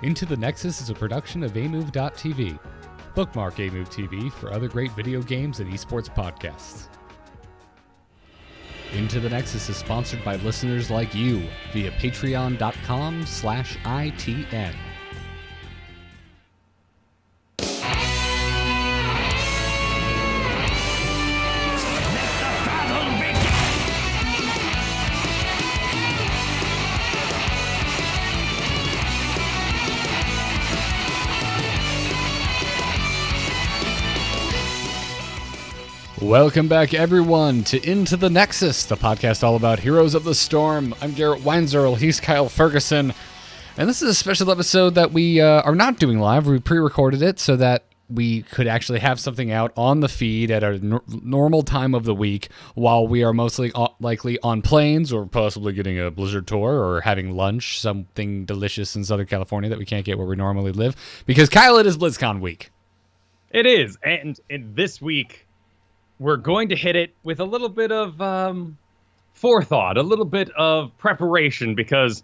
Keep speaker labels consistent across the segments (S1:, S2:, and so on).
S1: Into the Nexus is a production of amove.tv. Bookmark Amove TV for other great video games and esports podcasts. Into the Nexus is sponsored by listeners like you via patreon.com/ITN. Welcome back, everyone, to Into the Nexus, the podcast all about Heroes of the Storm. I'm Garrett Weinzierl, he's Kyle Fergusson, and this is a special episode that we are not doing live. We pre-recorded it so that we could actually have something out on the feed at a normal time of the week while we are mostly likely on planes or possibly getting a Blizzard tour or having lunch, something delicious in Southern California that we can't get where we normally live. Because, Kyle, it is BlizzCon week.
S2: It is, and this week we're going to hit it with a little bit of forethought, a little bit of preparation, because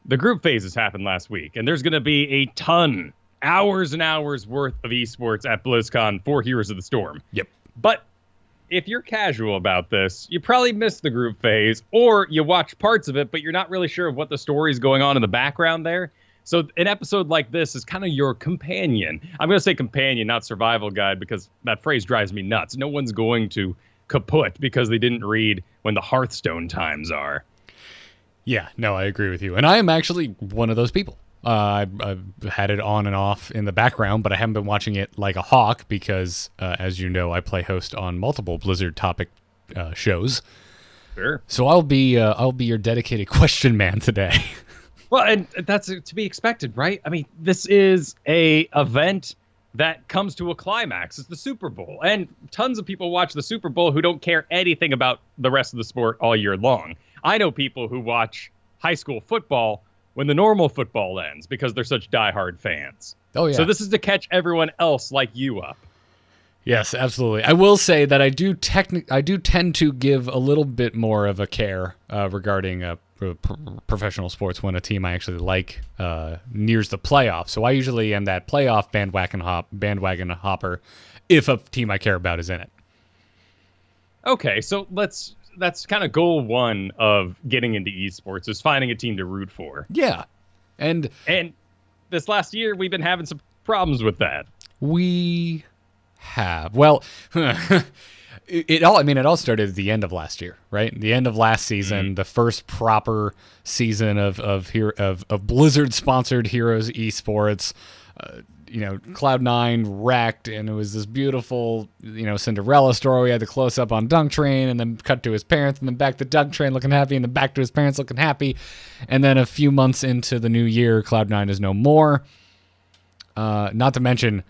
S2: the group phases happened last week, and there's going to be a ton, hours and hours worth of esports at BlizzCon for Heroes of the Storm.
S1: Yep.
S2: But if you're casual about this, you probably missed the group phase, or you watch parts of it, but you're not really sure of what the story is going on in the background there. So an episode like this is kind of your companion. I'm going to say companion, not survival guide, because that phrase drives me nuts. No one's going to kaput because they didn't read when the Hearthstone times are.
S1: Yeah, no, I agree with you. And I am actually one of those people. I've had it on and off in the background, but I haven't been watching it like a hawk because, as you know, I play host on multiple Blizzard topic shows.
S2: Sure.
S1: So I'll be your dedicated question man today.
S2: Well, and that's to be expected, right? I mean, this is a event that comes to a climax. It's the Super Bowl. And tons of people watch the Super Bowl who don't care anything about the rest of the sport all year long. I know people who watch high school football when the normal football ends because they're such diehard fans.
S1: Oh, yeah.
S2: So this is to catch everyone else like you up.
S1: Yes, absolutely. I will say that I do tend to give a little bit more of a care regarding professional sports when a team I actually like nears the playoffs. So I usually am that playoff bandwagon hopper if a team I care about is in it.
S2: Okay, so that's kind of goal one of getting into esports is finding a team to root for.
S1: Yeah, and
S2: this last year we've been having some problems with that.
S1: We have. Well, it all started at the end of last year, right? The end of last season, the first proper season of Blizzard sponsored Heroes esports. Cloud9 wrecked, and it was this beautiful, Cinderella story. We had the close up on Dunk Train, and then cut to his parents, and then back to Dunk Train looking happy, and then back to his parents looking happy. And then a few months into the new year, Cloud9 is no more. Not to mention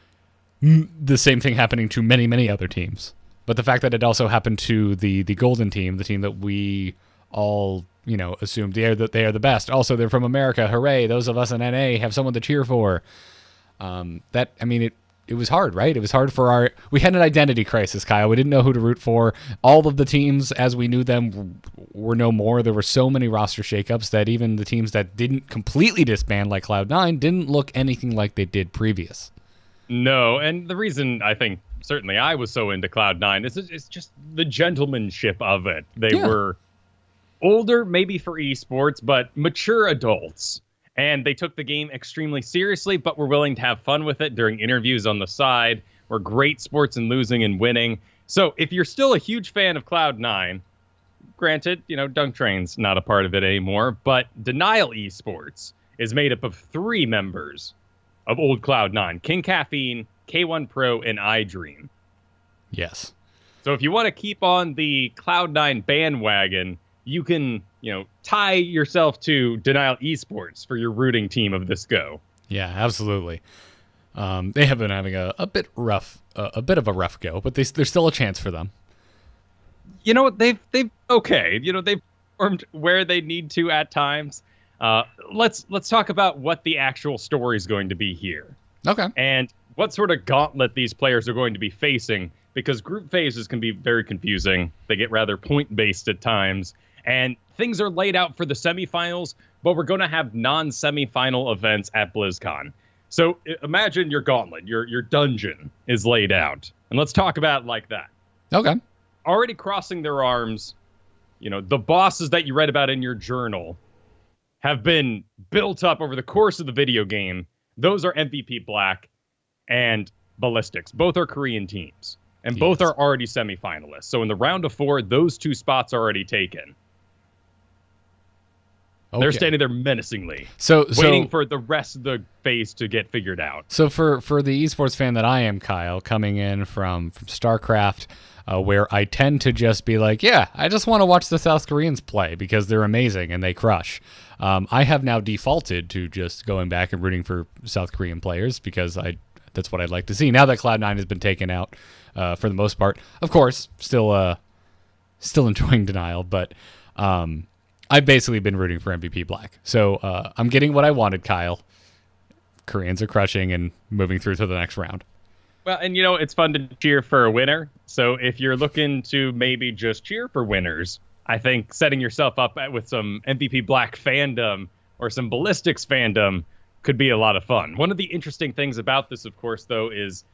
S1: the same thing happening to many, many other teams. But the fact that it also happened to the Golden Team, the team that we all, assumed they are the best. Also, they're from America. Hooray. Those of us in NA have someone to cheer for. It was hard, right? It was hard we had an identity crisis, Kyle. We didn't know who to root for. All of the teams as we knew them were no more. There were so many roster shakeups that even the teams that didn't completely disband like Cloud9 didn't look anything like they did previous.
S2: No, and the reason I think certainly I was so into Cloud9 is just the gentlemanship of it. They were older, maybe for esports, but mature adults. And they took the game extremely seriously, but were willing to have fun with it during interviews on the side. Were great sports in losing and winning. So if you're still a huge fan of Cloud9, granted, Dunk Train's not a part of it anymore, but Denial Esports is made up of 3 members of old Cloud9, King Caffeine, K1 Pro, and iDream.
S1: Yes.
S2: So if you want to keep on the Cloud9 bandwagon, you can, tie yourself to Denial Esports for your rooting team of this go.
S1: Yeah, absolutely. They have been having a bit of a rough go, but there's still a chance for them.
S2: You know what? They've okay. They've performed where they need to at times. Let's talk about what the actual story is going to be here.
S1: Okay.
S2: And what sort of gauntlet these players are going to be facing, because group phases can be very confusing. They get rather point-based at times. And things are laid out for the semifinals but we're going to have non-semifinal events at BlizzCon. So imagine your gauntlet, your dungeon is laid out. And let's talk about it like that.
S1: Okay.
S2: Already crossing their arms, the bosses that you read about in your journal have been built up over the course of the video game. Those are MVP Black and Ballistics. Both are Korean teams. And both are already semifinalists. So in the round of 4, those 2 spots are already taken. Okay. They're standing there menacingly, waiting for the rest of the phase to get figured out.
S1: So for the esports fan that I am, Kyle, coming in from StarCraft, where I tend to just be like, yeah, I just want to watch the South Koreans play because they're amazing and they crush. I have now defaulted to just going back and rooting for South Korean players because that's what I'd like to see. Now that Cloud9 has been taken out for the most part, of course, still enjoying Denial, but I've basically been rooting for MVP Black. So I'm getting what I wanted, Kyle. Koreans are crushing and moving through to the next round.
S2: Well, and it's fun to cheer for a winner. So if you're looking to maybe just cheer for winners, I think setting yourself up with some MVP Black fandom or some Ballistics fandom could be a lot of fun. One of the interesting things about this, of course, though, is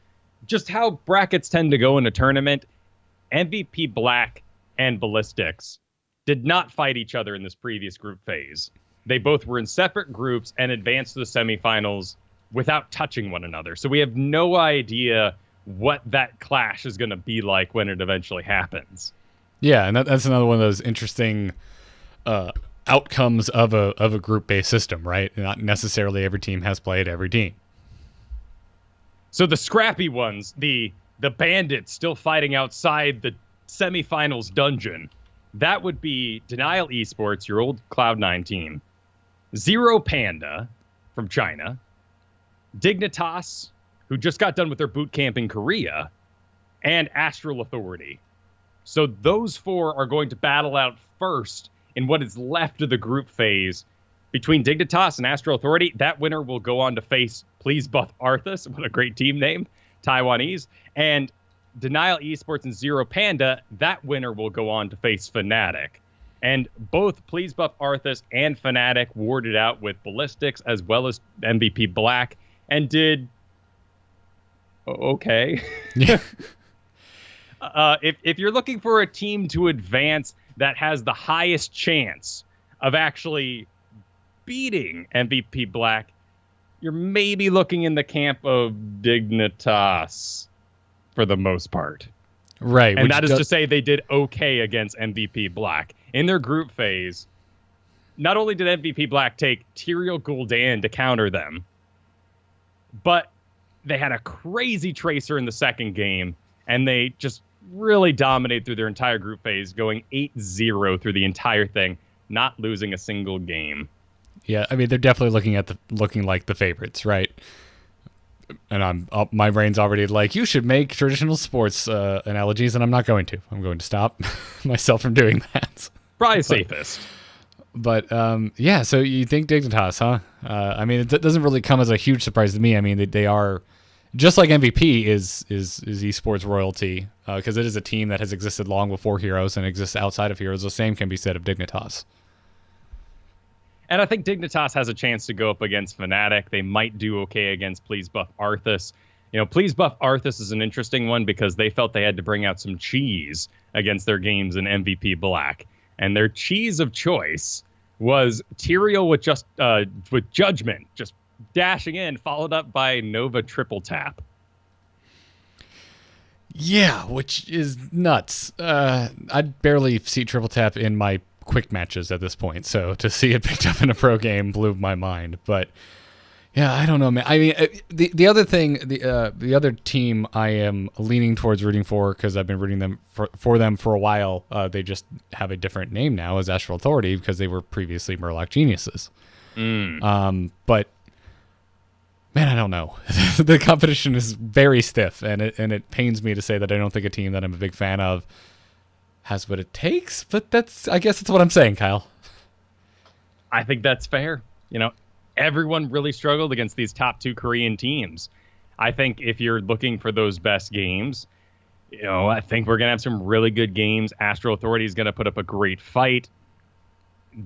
S2: just how brackets tend to go in a tournament. MVP Black and Ballistics did not fight each other in this previous group phase. They both were in separate groups and advanced to the semifinals without touching one another. So we have no idea what that clash is going to be like when it eventually happens.
S1: Yeah, and that's another one of those interesting outcomes of a group-based system, right? Not necessarily every team has played every team.
S2: So the scrappy ones, the bandits still fighting outside the semifinals dungeon, that would be Denial Esports, your old Cloud9 team, Zero Panda from China, Dignitas, who just got done with their boot camp in Korea, and Astral Authority. So those 4 are going to battle out first in what is left of the group phase. Between Dignitas and Astral Authority, that winner will go on to face Please Buff Arthas, what a great team name, Taiwanese, and Denial Esports and Zero Panda, that winner will go on to face Fnatic. And both Please Buff Arthas and Fnatic warded out with Ballistics as well as MVP Black and did okay.
S1: Yeah.
S2: If you're looking for a team to advance that has the highest chance of actually beating MVP Black, you're maybe looking in the camp of Dignitas for the most part.
S1: Right.
S2: And that is to say they did okay against MVP Black. In their group phase, not only did MVP Black take Tyrael Gul'dan to counter them, but they had a crazy Tracer in the second game, and they just really dominated through their entire group phase, going 8-0 through the entire thing, not losing a single game.
S1: Yeah, I mean, they're definitely looking like the favorites, right? And my brain's already like, you should make traditional sports analogies, and I'm not going to. I'm going to stop myself from doing that.
S2: Probably safest.
S1: But yeah, so you think Dignitas, huh? I mean, it doesn't really come as a huge surprise to me. I mean, they are just like MVP is esports royalty because it is a team that has existed long before Heroes and exists outside of Heroes. The same can be said of Dignitas.
S2: And I think Dignitas has a chance to go up against Fnatic. They might do okay against Please Buff Arthas. Please Buff Arthas is an interesting one because they felt they had to bring out some cheese against their games in MVP Black. And their cheese of choice was Tyrael with Judgment, just dashing in, followed up by Nova Triple Tap.
S1: Yeah, which is nuts. I'd barely see Triple Tap in my quick matches at this point, so to see it picked up in a pro game blew my mind. But yeah, I don't know, man. I mean, the other thing, the other team I am leaning towards rooting for because I've been rooting them for them for a while. They just have a different name now as Astral Authority because they were previously Murloc Geniuses. But man, I don't know. The competition is very stiff, and it pains me to say that I don't think a team that I'm a big fan of has what it takes, but I guess that's what I'm saying, Kyle.
S2: I think that's fair. Everyone really struggled against these top 2 Korean teams. I think if you're looking for those best games, I think we're going to have some really good games. Astral Authority is going to put up a great fight.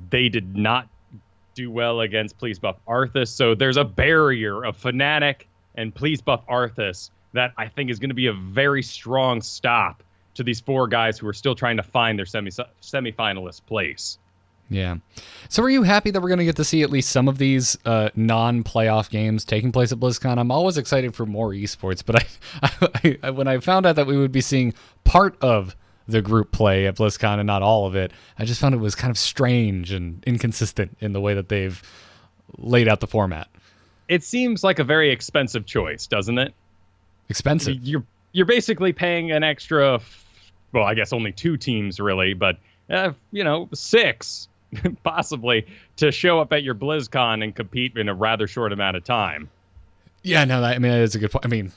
S2: They did not do well against Please Buff Arthas. So there's a barrier of Fnatic and Please Buff Arthas that I think is going to be a very strong stop to these 4 guys who are still trying to find their semifinalist place.
S1: Yeah. So are you happy that we're going to get to see at least some of these non-playoff games taking place at BlizzCon? I'm always excited for more esports, but I when I found out that we would be seeing part of the group play at BlizzCon and not all of it, I just found it was kind of strange and inconsistent in the way that they've laid out the format.
S2: It seems like a very expensive choice, doesn't it?
S1: Expensive.
S2: You're basically paying an extra, well, I guess only 2 teams really, but 6 possibly to show up at your BlizzCon and compete in a rather short amount of time.
S1: Yeah, no, that is a good point. I mean,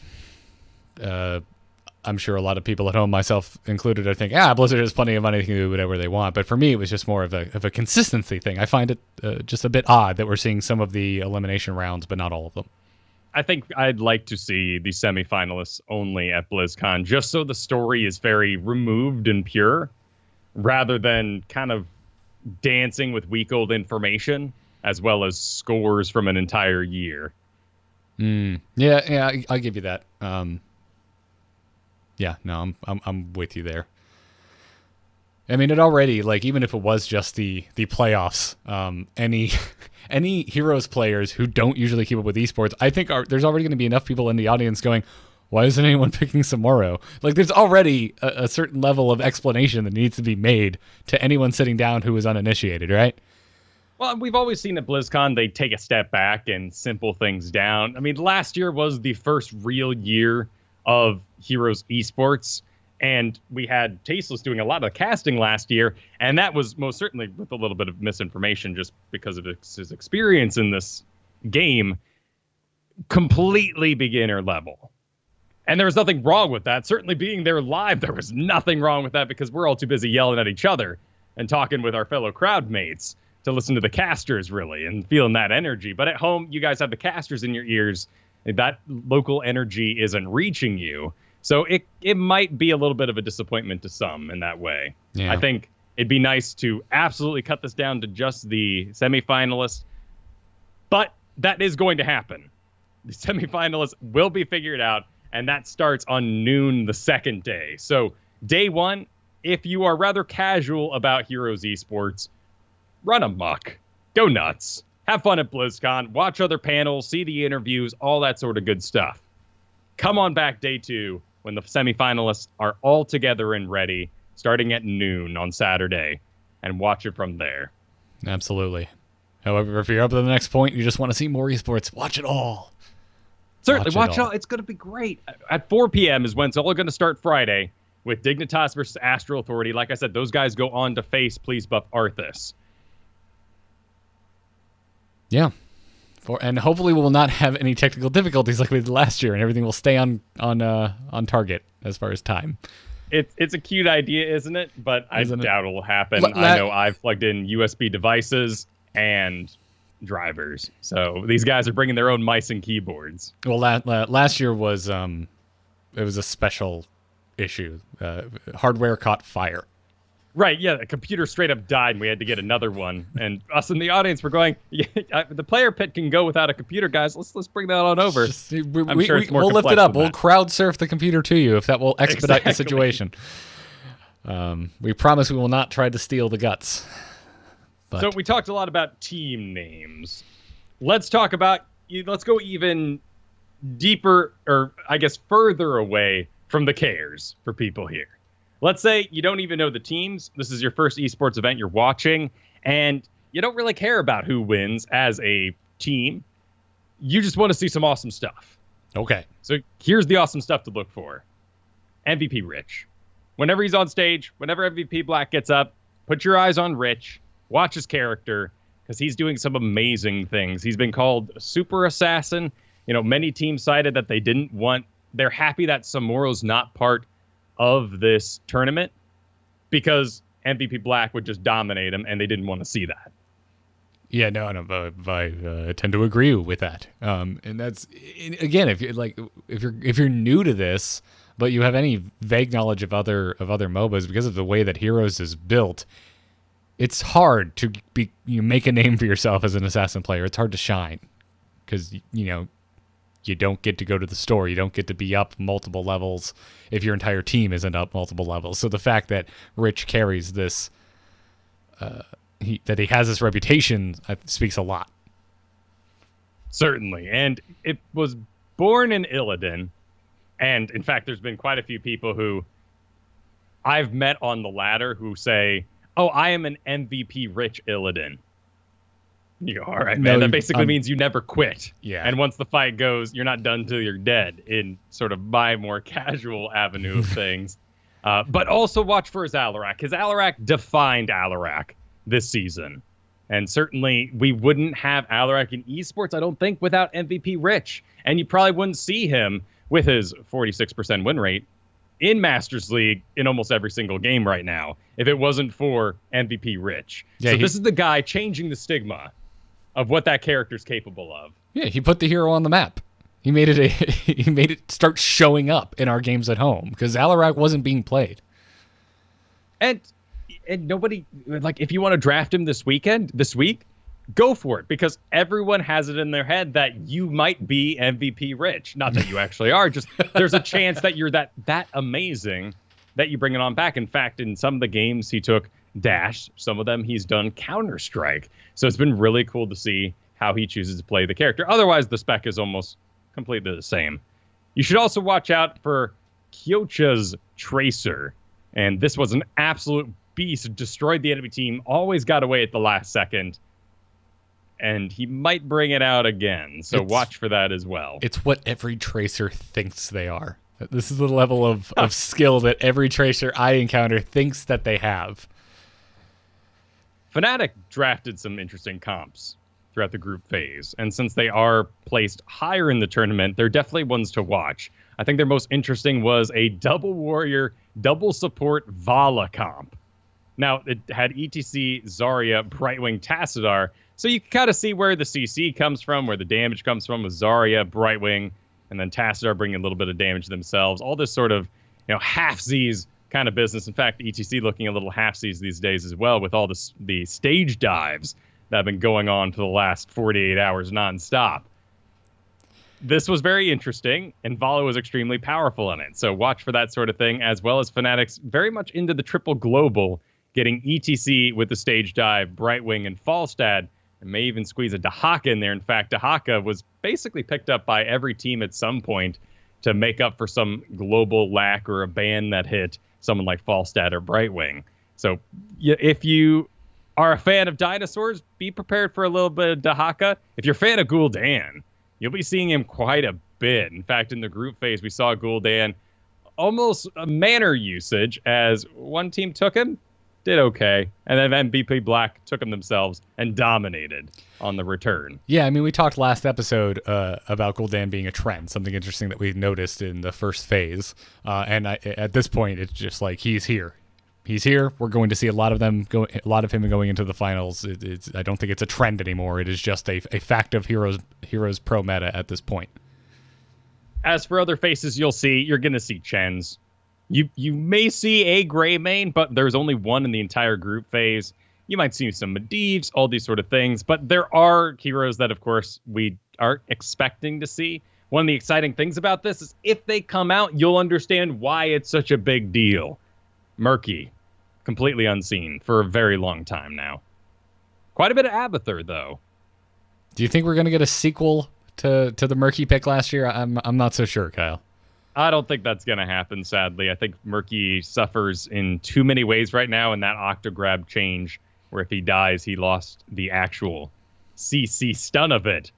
S1: I'm sure a lot of people at home, myself included, are thinking, Blizzard has plenty of money to do whatever they want. But for me, it was just more of a consistency thing. I find it just a bit odd that we're seeing some of the elimination rounds, but not all of them.
S2: I think I'd like to see the semifinalists only at BlizzCon, just so the story is very removed and pure, rather than kind of dancing with week-old information as well as scores from an entire year.
S1: Yeah, I'll give you that. Yeah, no, I'm with you there. I mean, it already, like, even if it was just the playoffs, any Heroes players who don't usually keep up with esports, I think there's already going to be enough people in the audience going, why isn't anyone picking Samoro? Like, there's already a certain level of explanation that needs to be made to anyone sitting down who is uninitiated, right?
S2: Well, we've always seen at BlizzCon, they take a step back and simple things down. I mean, last year was the first real year of Heroes esports, and we had Tasteless doing a lot of the casting last year, and that was most certainly with a little bit of misinformation just because of his experience in this game, completely beginner level. And there was nothing wrong with that. Certainly being there live, there was nothing wrong with that because we're all too busy yelling at each other and talking with our fellow crowd mates to listen to the casters, really, and feeling that energy. But at home, you guys have the casters in your ears. That local energy isn't reaching you. So it might be a little bit of a disappointment to some in that way. Yeah. I think it'd be nice to absolutely cut this down to just the semifinalists. But that is going to happen. The semifinalists will be figured out, and that starts on noon the second day. So day 1, if you are rather casual about Heroes esports, run amok. Go nuts. Have fun at BlizzCon. Watch other panels, see the interviews, all that sort of good stuff. Come on back day 2 when the semifinalists are all together and ready, starting at noon on Saturday, and watch it from there.
S1: Absolutely. However, if you're up to the next point, you just want to see more esports, watch it all.
S2: Certainly, watch it all. It's going to be great. At 4 p.m. is when it's all going to start Friday with Dignitas versus Astral Authority. Like I said, those guys go on to face Please Buff Arthas.
S1: Yeah. And hopefully we will not have any technical difficulties like we did last year, and everything will stay on target as far as time.
S2: It's a cute idea, isn't it? But I doubt it'll happen. I know I've plugged in USB devices and drivers, so these guys are bringing their own mice and keyboards.
S1: Well, last year was it was a special issue. Hardware caught fire.
S2: Right, yeah, the computer straight up died, and we had to get another one. And us in the audience were going, the player pit can go without a computer, guys. Let's bring that on over. I'm sure it's more
S1: we'll lift it up. We'll
S2: that.
S1: crowd surf the computer to you if that will expedite the situation. We promise we will not try to steal the guts. But.
S2: So we talked a lot about team names. Let's go even deeper, or I guess further away from the cares for people here. Let's say you don't even know the teams. This is your first esports event you're watching, and you don't really care about who wins as a team. You just want to see some awesome stuff.
S1: Okay.
S2: So here's the awesome stuff to look for. MVP Rich. Whenever he's on stage, whenever MVP Black gets up, put your eyes on Rich, watch his character, because he's doing some amazing things. He's been called a super assassin. Many teams cited that they're happy that Samoro's not part of this tournament because MVP Black would just dominate him, and they didn't want to see that.
S1: Yeah, no, I tend to agree with that. And that's, again, if you're new to this, but you have any vague knowledge of other MOBAs, because of the way that Heroes is built, it's hard to make a name for yourself as an assassin player. It's hard to shine because, you don't get to go to the store. You don't get to be up multiple levels if your entire team isn't up multiple levels. So the fact that Rich carries this, that he has this reputation, speaks a lot.
S2: Certainly. And it was born in Illidan. And in fact, there's been quite a few people who I've met on the ladder who say, "Oh, I am an MVP Rich Illidan." You go, all right, man. That basically means you never quit.
S1: Yeah.
S2: And once the fight goes, you're not done till you're dead, in sort of my more casual avenue of things. But also watch for his Alarak. His Alarak defined Alarak this season. And certainly we wouldn't have Alarak in esports, I don't think, without MVP Rich. And you probably wouldn't see him with his 46% win rate in Masters League in almost every single game right now if it wasn't for MVP Rich. Yeah, so this is the guy changing the stigma of what that character's capable of.
S1: Yeah, he put the hero on the map. He made it start showing up in our games at home because Alarak wasn't being played.
S2: And nobody, like, if you want to draft him this week, go for it, because everyone has it in their head that you might be MVP Rich. Not that you actually are, just there's a chance that you're that amazing that you bring it on back. In fact, in some of the games he took Dash, some of them he's done Counter-Strike. So it's been really cool to see how he chooses to play the character. Otherwise, the spec is almost completely the same. You should also watch out for Kyocha's Tracer. And this was an absolute beast, destroyed the enemy team, always got away at the last second. And he might bring it out again. So watch for that as well.
S1: It's what every Tracer thinks they are. This is the level of skill that every Tracer I encounter thinks that they have.
S2: Fnatic drafted some interesting comps throughout the group phase, and since they are placed higher in the tournament, they're definitely ones to watch. I think their most interesting was a double warrior, double support Vala comp. Now, it had ETC, Zarya, Brightwing, Tassadar, so you can kind of see where the CC comes from, where the damage comes from with Zarya, Brightwing, and then Tassadar bringing a little bit of damage themselves. All this sort of, half-Z's kind of business. In fact, ETC looking a little half-Z's these days as well, with all the stage dives that have been going on for the last 48 hours nonstop. This was very interesting, and Vala was extremely powerful in it. So watch for that sort of thing, as well as Fnatic's very much into the triple global, getting ETC with the stage dive, Brightwing, and Falstad, and may even squeeze a Dahaka in there. In fact, Dahaka was basically picked up by every team at some point to make up for some global lack or a ban that hit someone like Falstad or Brightwing. So if you are a fan of dinosaurs, be prepared for a little bit of Dahaka. If you're a fan of Gul'dan, you'll be seeing him quite a bit. In fact, in the group phase, we saw Gul'dan almost a manner usage as one team took him, did okay, and then MVP Black took them themselves and dominated on the return.
S1: Yeah, I mean, we talked last episode about Gul'dan being a trend, something interesting that we noticed in the first phase. At this point, it's just like he's here. He's here. We're going to see a lot of him going into the finals. I don't think it's a trend anymore. It is just a fact of Heroes Pro meta at this point.
S2: As for other faces you're going to see Chens. You may see a gray main, but there's only one in the entire group phase. You might see some Medivhs, all these sort of things. But there are heroes that, of course, we are expecting to see. One of the exciting things about this is if they come out, you'll understand why it's such a big deal. Murky, completely unseen for a very long time now. Quite a bit of Abathur, though.
S1: Do you think we're going to get a sequel to the Murky pick last year? I'm not so sure, Kyle.
S2: I don't think that's going to happen, sadly. I think Murky suffers in too many ways right now, and that Octograb change, where if he dies, he lost the actual CC stun of it,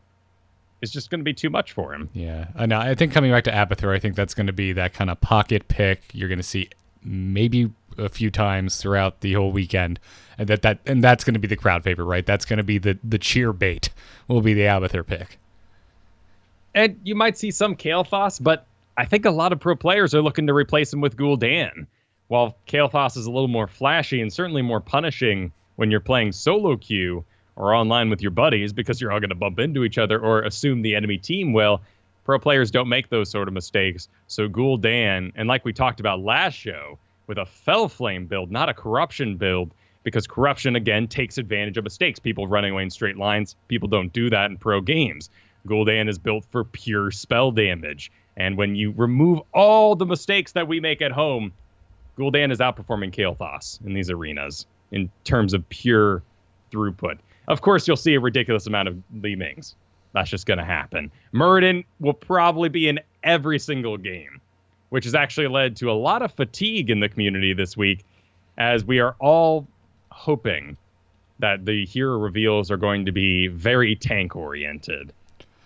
S2: is just going to be too much for him.
S1: Yeah, I think coming back to Abathur, I think that's going to be that kind of pocket pick you're going to see maybe a few times throughout the whole weekend, and that's going to be the crowd favorite, right? That's going to be the cheer bait, will be the Abathur pick.
S2: And you might see some Kael'thas, but I think a lot of pro players are looking to replace him with Gul'dan. While Kael'thas is a little more flashy and certainly more punishing when you're playing solo queue or online with your buddies because you're all going to bump into each other or assume the enemy team will, pro players don't make those sort of mistakes. So Gul'dan, and like we talked about last show, with a Fell Flame build, not a Corruption build, because corruption, again, takes advantage of mistakes. People running away in straight lines, people don't do that in pro games. Gul'dan is built for pure spell damage. And when you remove all the mistakes that we make at home, Gul'dan is outperforming Kael'thas in these arenas in terms of pure throughput. Of course, you'll see a ridiculous amount of Li Mings. That's just going to happen. Muradin will probably be in every single game, which has actually led to a lot of fatigue in the community this week, as we are all hoping that the hero reveals are going to be very tank-oriented.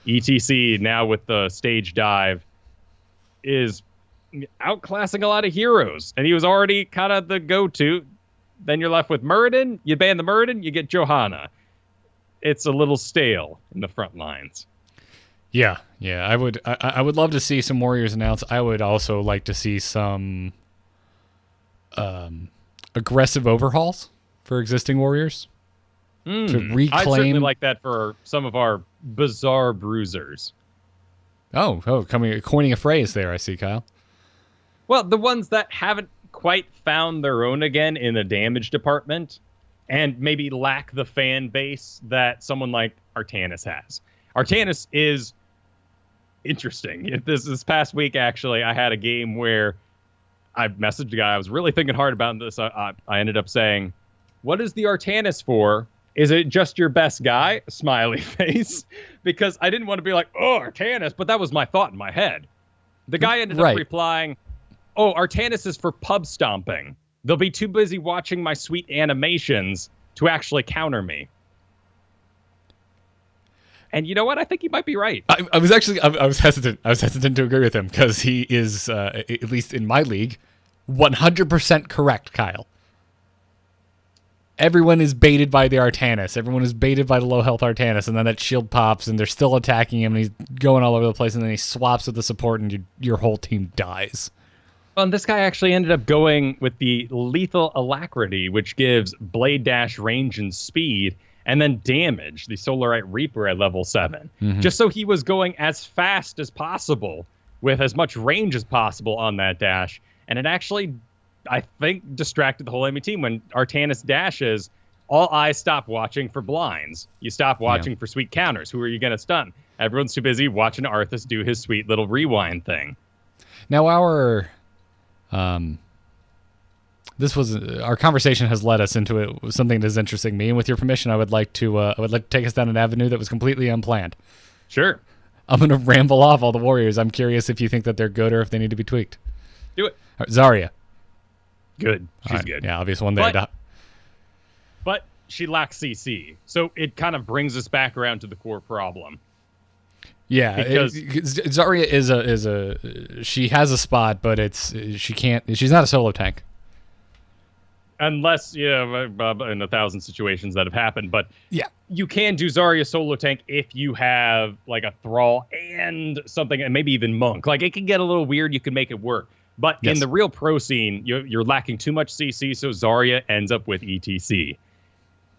S2: ETC, now with the stage dive, is outclassing a lot of heroes, and he was already kind of the go-to. Then you're left with Muradin. You ban the Muradin, you get Johanna. It's a little stale in the front lines.
S1: Yeah. I would love to see some Warriors announced. I would also like to see some aggressive overhauls for existing Warriors to reclaim.
S2: I certainly like that for some of our bizarre bruisers.
S1: Coining a phrase there, I see, Kyle.
S2: Well, the ones that haven't quite found their own again in the damage department, and maybe lack the fan base that someone like Artanis has. Artanis is interesting. This past week, actually, I had a game where I messaged a guy. I was really thinking hard about this. I ended up saying, what is the Artanis for? Is it just your best guy? Smiley face. Because I didn't want to be like, oh, Artanis, but that was my thought in my head. The guy ended up replying, oh, Artanis is for pub stomping. They'll be too busy watching my sweet animations to actually counter me. And you know what? I think he might be right.
S1: I was hesitant. I was hesitant to agree with him because he is, at least in my league, 100% correct, Kyle. Everyone is baited by the Artanis. Everyone is baited by the low health Artanis, and then that shield pops, and they're still attacking him, and he's going all over the place, and then he swaps with the support, and your whole team dies.
S2: Well, and this guy actually ended up going with the lethal alacrity, which gives blade dash range and speed, and then damage, the Solarite Reaper at level 7. Just so he was going as fast as possible with as much range as possible on that dash. And it actually, I think, distracted the whole enemy team. When Artanis dashes, all eyes stop watching for blinds. You stop watching for sweet counters. Who are you going to stun? Everyone's too busy watching Arthas do his sweet little rewind thing.
S1: Now our conversation has led us into something that is interesting me, and with your permission, I would like to take us down an avenue that was completely unplanned.
S2: Sure.
S1: I'm going to ramble off all the Warriors. I'm curious if you think that they're good or if they need to be tweaked.
S2: Do it.
S1: All right, Zarya.
S2: Good. She's good.
S1: Yeah, obvious one there.
S2: But she lacks CC, so it kind of brings us back around to the core problem.
S1: Yeah,
S2: because
S1: Zarya she has a spot, but she's not a solo tank.
S2: Unless, in 1,000 situations that have happened. But
S1: yeah,
S2: you can do Zarya solo tank if you have like a Thrall and something, and maybe even Monk. Like, it can get a little weird. You can make it work. But in the real pro scene, you're lacking too much CC, so Zarya ends up with ETC.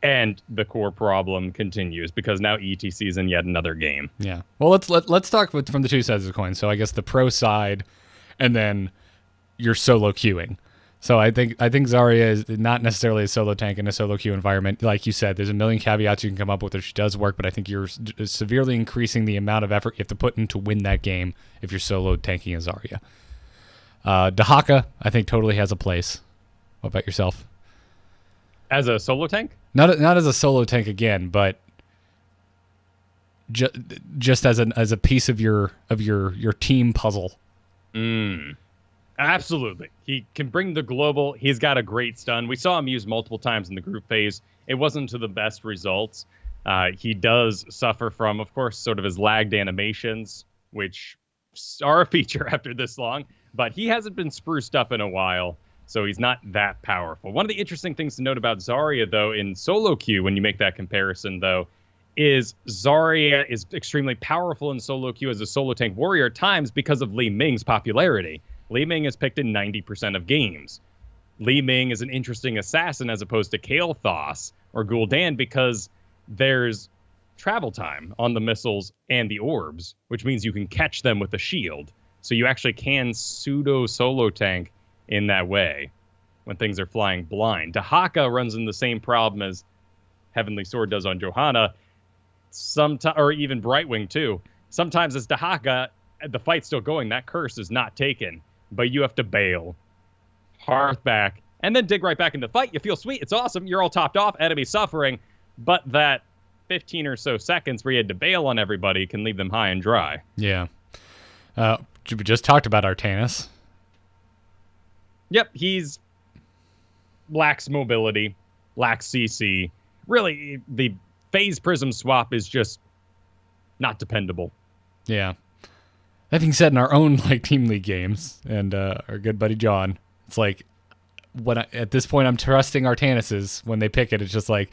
S2: And the core problem continues because now ETC is in yet another game.
S1: Yeah. Well, let's talk from the two sides of the coin. So I guess the pro side, and then your solo queuing. So I think Zarya is not necessarily a solo tank in a solo queue environment. Like you said, there's a million caveats you can come up with if she does work, but I think you're severely increasing the amount of effort you have to put in to win that game if you're solo tanking a Zarya. Dahaka, I think, totally has a place. What about yourself?
S2: As a solo tank?
S1: Not as a solo tank again, but just as a piece of your team puzzle.
S2: Absolutely. He can bring the global. He's got a great stun. We saw him use multiple times in the group phase. It wasn't to the best results. He does suffer from, of course, sort of his lagged animations, which are a feature after this long, but he hasn't been spruced up in a while. So he's not that powerful. One of the interesting things to note about Zarya, though, in solo queue, when you make that comparison, though, is Zarya is extremely powerful in solo queue as a solo tank warrior at times because of Li Ming's popularity. Li Ming is picked in 90% of games. Li Ming is an interesting assassin as opposed to Kael'thas or Gul'dan because there's travel time on the missiles and the orbs, which means you can catch them with a shield. So you actually can pseudo solo tank in that way. when things are flying blind. Dahaka runs into the same problem as Heavenly Sword does on Johanna, sometimes, or even Brightwing too. Sometimes as Dahaka, the fight's still going, that curse is not taken, but you have to bail, hearth back, and then dig right back into the fight. You feel sweet, it's awesome, you're all topped off, enemy suffering, but that 15 or so seconds where you had to bail on everybody can leave them high and dry.
S1: Yeah. We just talked about Artanis.
S2: Yep, he's lacks mobility, lacks CC. Really, the phase prism swap is just not dependable.
S1: Yeah. That being said, in our own team league games, and our good buddy John, it's like at this point I'm trusting Artanis's when they pick it. It's just like,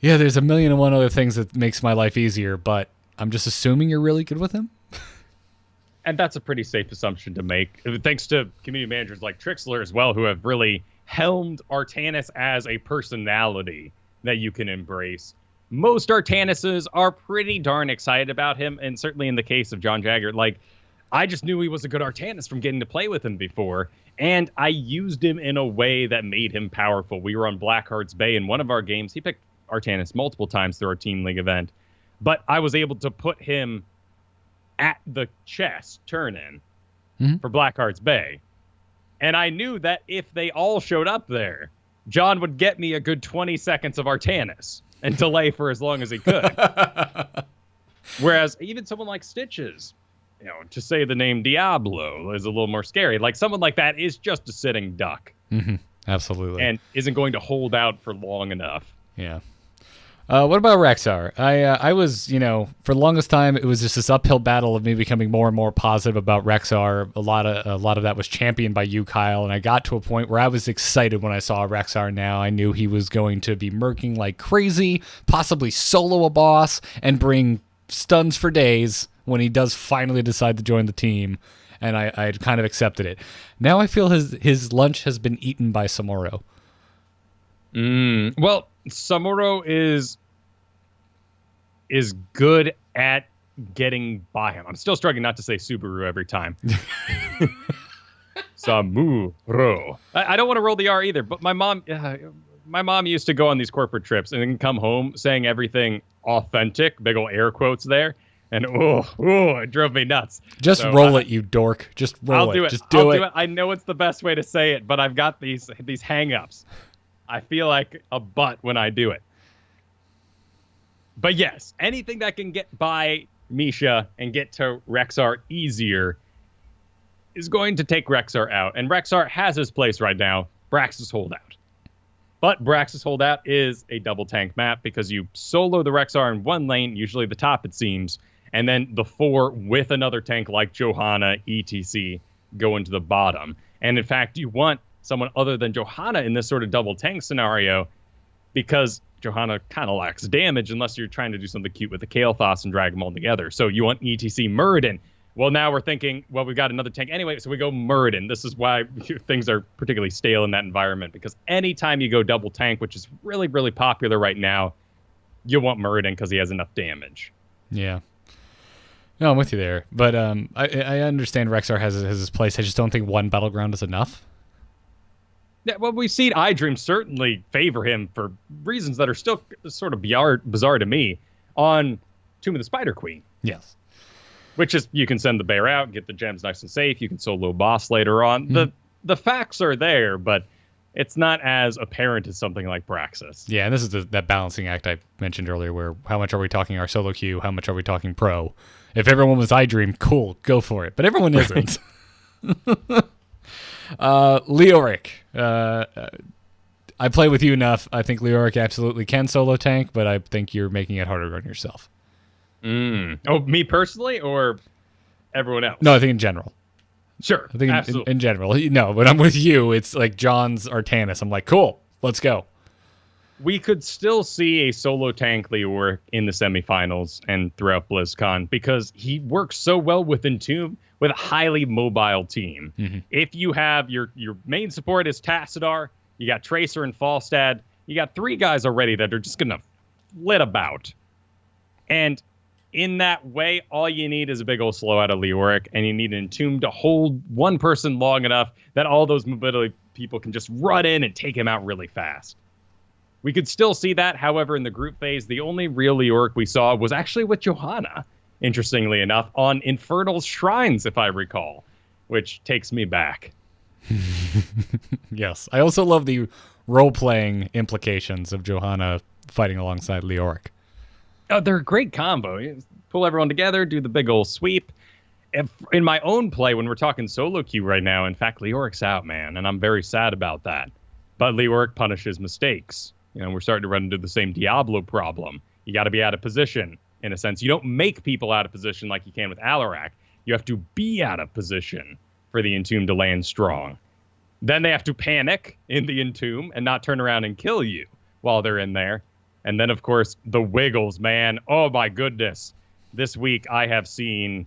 S1: yeah, there's a million and one other things that makes my life easier, but I'm just assuming you're really good with him.
S2: And that's a pretty safe assumption to make, thanks to community managers like Trixler as well, who have really helmed Artanis as a personality that you can embrace. Most Artanises are pretty darn excited about him, and certainly in the case of John Jagger, I just knew he was a good Artanis from getting to play with him before, and I used him in a way that made him powerful. We were on Blackheart's Bay in one of our games. He picked Artanis multiple times through our Team League event, but I was able to put him at the chess turn-in for Blackheart's Bay. And I knew that if they all showed up there, John would get me a good 20 seconds of Artanis and delay for as long as he could. Whereas even someone like Stitches, to say the name Diablo is a little more scary. Someone like that is just a sitting duck.
S1: Mm-hmm. Absolutely.
S2: And isn't going to hold out for long enough.
S1: Yeah. What about Rexar? I was, for the longest time, it was just this uphill battle of me becoming more and more positive about Rexar. A lot of that was championed by you, Kyle, and I got to a point where I was excited when I saw Rexar now. I knew he was going to be murking like crazy, possibly solo a boss, and bring stuns for days when he does finally decide to join the team, and I had kind of accepted it. Now I feel his lunch has been eaten by Samuro.
S2: Well, Samuro is good at getting by him. I'm still struggling not to say Subaru every time. Samuro. I don't want to roll the R either, but my mom used to go on these corporate trips and then come home saying everything authentic, big ol' air quotes there, and it drove me nuts.
S1: Just roll it, you dork. Just roll it. Just do it.
S2: I know it's the best way to say it, but I've got these hang-ups. I feel like a butt when I do it. But yes, anything that can get by Misha and get to Rexar easier is going to take Rexar out. And Rexar has his place right now, Brax's Holdout. But Brax's Holdout is a double tank map because you solo the Rexar in one lane, usually the top it seems, and then the 4 with another tank like Johanna, etc. go into the bottom. And in fact, you want someone other than Johanna in this sort of double tank scenario because Johanna kind of lacks damage unless you're trying to do something cute with the Kael'thas and drag them all together. So you want ETC Muradin. Well, now we're thinking, well, we've got another tank anyway, so we go Muradin. This is why things are particularly stale in that environment, because anytime you go double tank, which is really, really popular right now, you want Muradin because he has enough damage.
S1: Yeah. No, I'm with you there. But I understand Rexar has his place. I just don't think one Battleground is enough.
S2: Yeah, well, we've seen iDream certainly favor him for reasons that are still sort of bizarre to me on Tomb of the Spider Queen.
S1: Yes.
S2: Which is, you can send the bear out, get the gems nice and safe. You can solo boss later on. The facts are there, but it's not as apparent as something like Braxis.
S1: Yeah, and this is that balancing act I mentioned earlier, where how much are we talking our solo queue? How much are we talking pro? If everyone was iDream, cool, go for it. But everyone isn't. Leoric. I play with you enough. I think Leoric absolutely can solo tank, but I think you're making it harder on yourself.
S2: Oh, me personally or everyone else?
S1: No, I think in general.
S2: Sure,
S1: I think
S2: absolutely.
S1: in general. No, but I'm with you. It's like John's Artanis. I'm like, cool, let's go.
S2: We could still see a solo tank Leoric in the semifinals and throughout BlizzCon because he works so well with Entomb with a highly mobile team. Mm-hmm. If you have your main support is Tassadar, you got Tracer and Falstad, you got 3 guys already that are just going to flit about. And in that way, all you need is a big old slow out of Leoric, and you need an Entomb to hold one person long enough that all those mobility people can just run in and take him out really fast. We could still see that. However, in the group phase, the only real Leoric we saw was actually with Johanna, interestingly enough, on Infernal's Shrines, if I recall, which takes me back.
S1: Yes. I also love the role-playing implications of Johanna fighting alongside Leoric.
S2: Oh, they're a great combo. You pull everyone together, do the big old sweep. In my own play, when we're talking solo queue right now, in fact, Leoric's out, man, and I'm very sad about that. But Leoric punishes mistakes. You know, we're starting to run into the same Diablo problem. You got to be out of position, in a sense. You don't make people out of position like you can with Alarak. You have to be out of position for the Entomb to land strong. Then they have to panic in the Entomb and not turn around and kill you while they're in there. And then, of course, the Wiggles, man. Oh, my goodness. This week I have seen...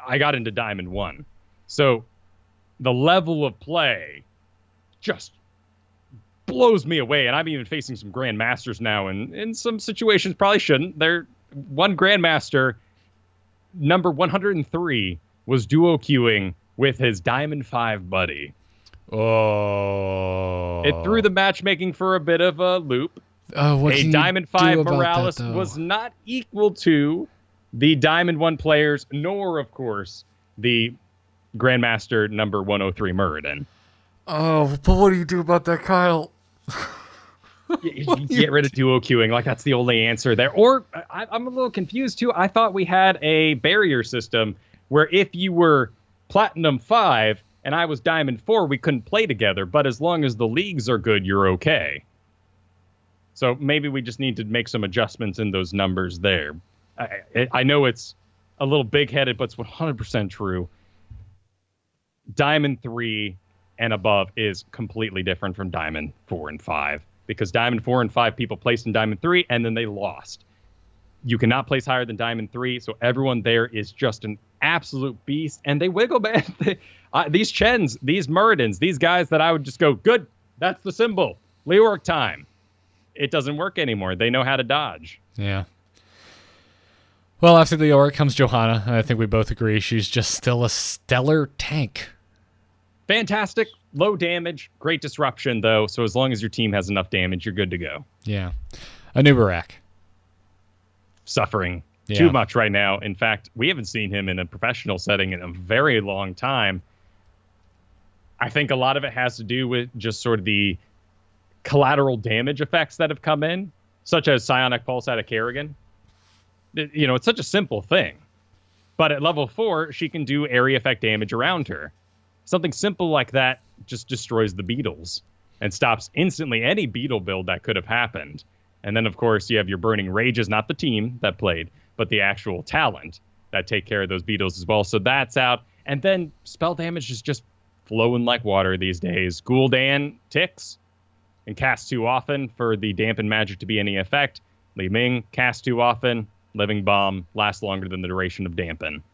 S2: I got into Diamond 1. So the level of play just blows me away. And I'm even facing some Grandmasters now. And in some situations, probably shouldn't. One Grandmaster, number 103, was duo queuing with his Diamond 5 buddy.
S1: Oh.
S2: It threw the matchmaking for a bit of a loop.
S1: What
S2: a Diamond 5 Morales was not equal to the Diamond 1 players, nor, of course, the Grandmaster number 103 Muradin.
S1: Oh, but what do you do about that, Kyle?
S2: You get rid of duo queuing, like that's the only answer there. Or, I'm a little confused, too. I thought we had a barrier system where if you were Platinum 5 and I was Diamond 4, we couldn't play together. But as long as the leagues are good, you're okay. So maybe we just need to make some adjustments in those numbers there. I know it's a little big-headed, but it's 100% true. Diamond 3 and above is completely different from Diamond 4 and 5. Because Diamond 4 and 5 people placed in Diamond 3, and then they lost. You cannot place higher than Diamond 3, so everyone there is just an absolute beast. And they wiggle, man. These Chens, these Muradins, these guys that I would just go, good, that's the symbol. Leoric time. It doesn't work anymore. They know how to dodge.
S1: Yeah. Well, after Leoric comes Johanna, and I think we both agree she's just still a stellar tank.
S2: Fantastic. Low damage. Great disruption, though. So as long as your team has enough damage, you're good to go.
S1: Yeah. Anubarak.
S2: Suffering too much right now. In fact, we haven't seen him in a professional setting in a very long time. I think a lot of it has to do with just sort of the collateral damage effects that have come in, such as Psionic Pulse out of Kerrigan. You know, it's such a simple thing. But at level 4, she can do area effect damage around her. Something simple like that just destroys the beetles and stops instantly any beetle build that could have happened. And then, of course, you have your Burning Rages, not the team that played, but the actual talent that take care of those beetles as well. So that's out. And then spell damage is just flowing like water these days. Gul'dan ticks and casts too often for the dampen magic to be any effect. Li Ming casts too often. Living Bomb lasts longer than the duration of dampen.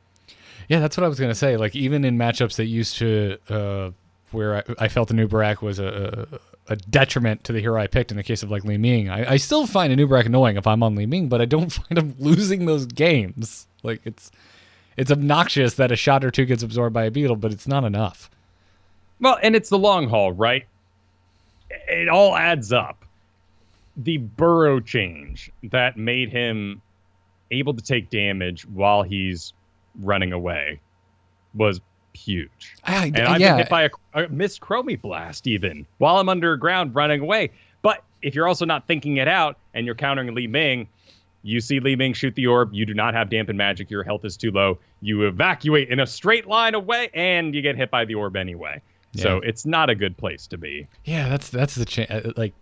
S1: Yeah, that's what I was going to say. Like, even in matchups that used to, where I felt Anubarak was a detriment to the hero I picked in the case of, like, Li Ming, I still find Anubarak annoying if I'm on Li Ming, but I don't find him losing those games. Like, it's obnoxious that a shot or two gets absorbed by a beetle, but it's not enough.
S2: Well, and it's the long haul, right? It all adds up. The burrow change that made him able to take damage while he's running away was huge. And I've been hit by a missed Chromie Blast even while I'm underground running away. But if you're also not thinking it out and you're countering Li Ming, you see Li Ming shoot the orb, you do not have dampen magic, your health is too low, you evacuate in a straight line away, and you get hit by the orb anyway. Yeah. So it's not a good place to be.
S1: Yeah, that's the like.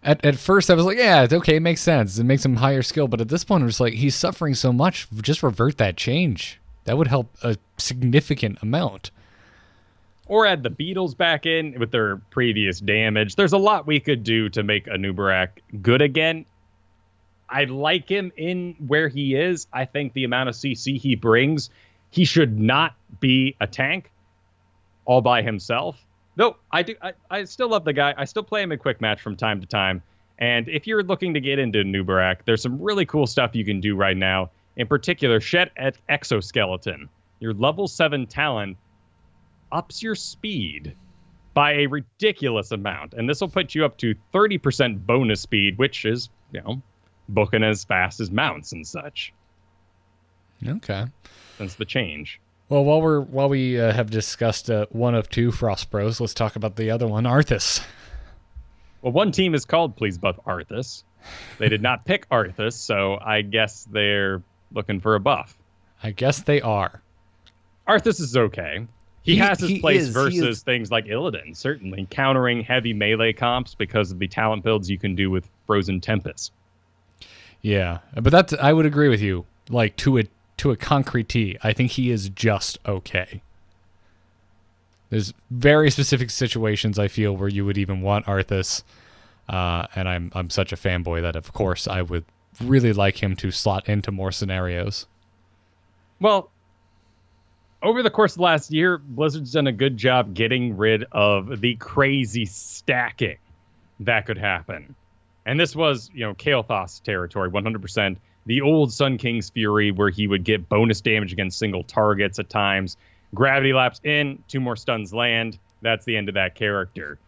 S1: At first, I was like, yeah, it's okay, it makes sense. It makes him higher skill. But at this point, I'm just like, he's suffering so much. Just revert that change. That would help a significant amount.
S2: Or add the beetles back in with their previous damage. There's a lot we could do to make Anubarak good again. I like him in where he is. I think the amount of CC he brings, he should not be a tank all by himself. Though I still love the guy. I still play him in quick match from time to time. And if you're looking to get into Anubarak, there's some really cool stuff you can do right now. In particular, Shed Exoskeleton. Your level 7 talent ups your speed by a ridiculous amount. And this will put you up to 30% bonus speed, which is, booking as fast as mounts and such.
S1: Okay.
S2: Since the change.
S1: Well, while we have discussed one of two Frost Bros, let's talk about the other one, Arthas.
S2: Well, one team is called Please Buff Arthas. They did not pick Arthas, so I guess they're looking for a buff.
S1: I guess they are.
S2: Arthas is okay. He has his place versus things like Illidan, certainly, countering heavy melee comps because of the talent builds you can do with Frozen Tempest.
S1: Yeah, but I would agree with you. Like, to a concrete T, I think he is just okay. There's very specific situations, I feel, where you would even want Arthas, and I'm such a fanboy that, of course, I would really like him to slot into more scenarios.
S2: Well, over the course of the last year, Blizzard's done a good job getting rid of the crazy stacking that could happen. And this was, Kael'thas territory, 100%. The old Sun King's Fury, where he would get bonus damage against single targets at times. Gravity Lapse in, 2 more stuns land. That's the end of that character.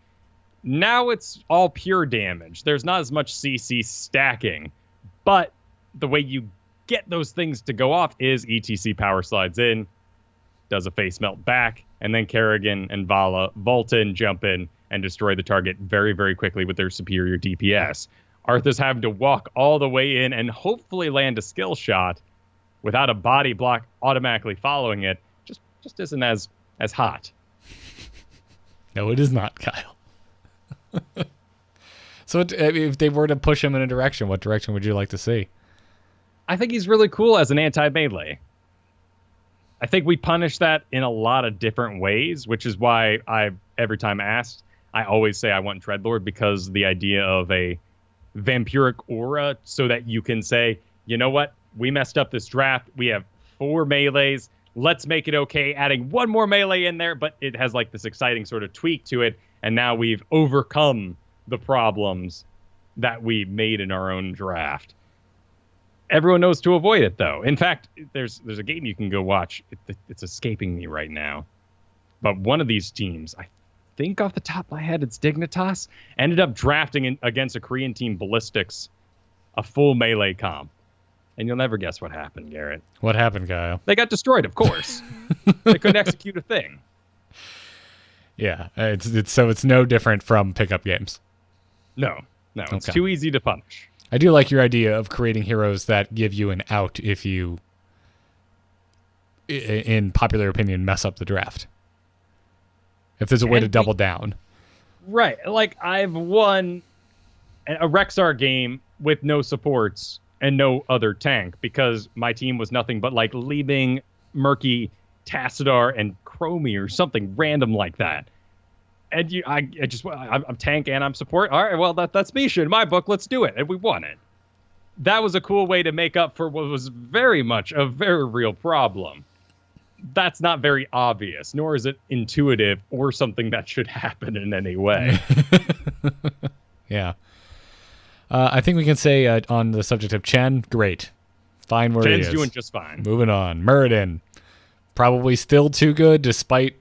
S2: Now it's all pure damage. There's not as much CC stacking. But the way you get those things to go off is ETC power slides in, does a face melt back, and then Kerrigan and Vala vault in, jump in, and destroy the target very, very quickly with their superior DPS. Arthas having to walk all the way in and hopefully land a skill shot without a body block automatically following it just isn't as hot.
S1: No, it is not, Kyle. So if they were to push him in a direction, what direction would you like to see?
S2: I think he's really cool as an anti-melee. I think we punish that in a lot of different ways, which is why every time asked, I always say I want Dreadlord, because the idea of a vampiric aura so that you can say, you know what, we messed up this draft. We have 4 melees. Let's make it okay, adding 1 more melee in there, but it has like this exciting sort of tweak to it, and now we've overcome the problems that we made in our own draft. Everyone knows to avoid it, though. In fact, there's a game you can go watch. It's escaping me right now. But one of these teams, I think off the top of my head, it's Dignitas, ended up drafting against a Korean team, Ballistics, a full melee comp. And you'll never guess what happened, Garrett.
S1: What happened, Kyle?
S2: They got destroyed, of course. They couldn't execute a thing.
S1: Yeah, it's no different from pickup games.
S2: No, it's too easy to punish.
S1: I do like your idea of creating heroes that give you an out if you, in popular opinion, mess up the draft. If there's a way to double down. Right.
S2: Like, I've won a Rexar game with no supports and no other tank because my team was nothing but like Liebing, Murky, Tassadar, and Chromie or something random like that. And I'm tank and I'm support. All right, well, that's Misha in my book. Let's do it. And we won it. That was a cool way to make up for what was very much a very real problem. That's not very obvious, nor is it intuitive or something that should happen in any way.
S1: Yeah. I think we can say on the subject of Chen, great. Fine where he is.
S2: Chen's doing just fine.
S1: Moving on. Muradin. Probably still too good despite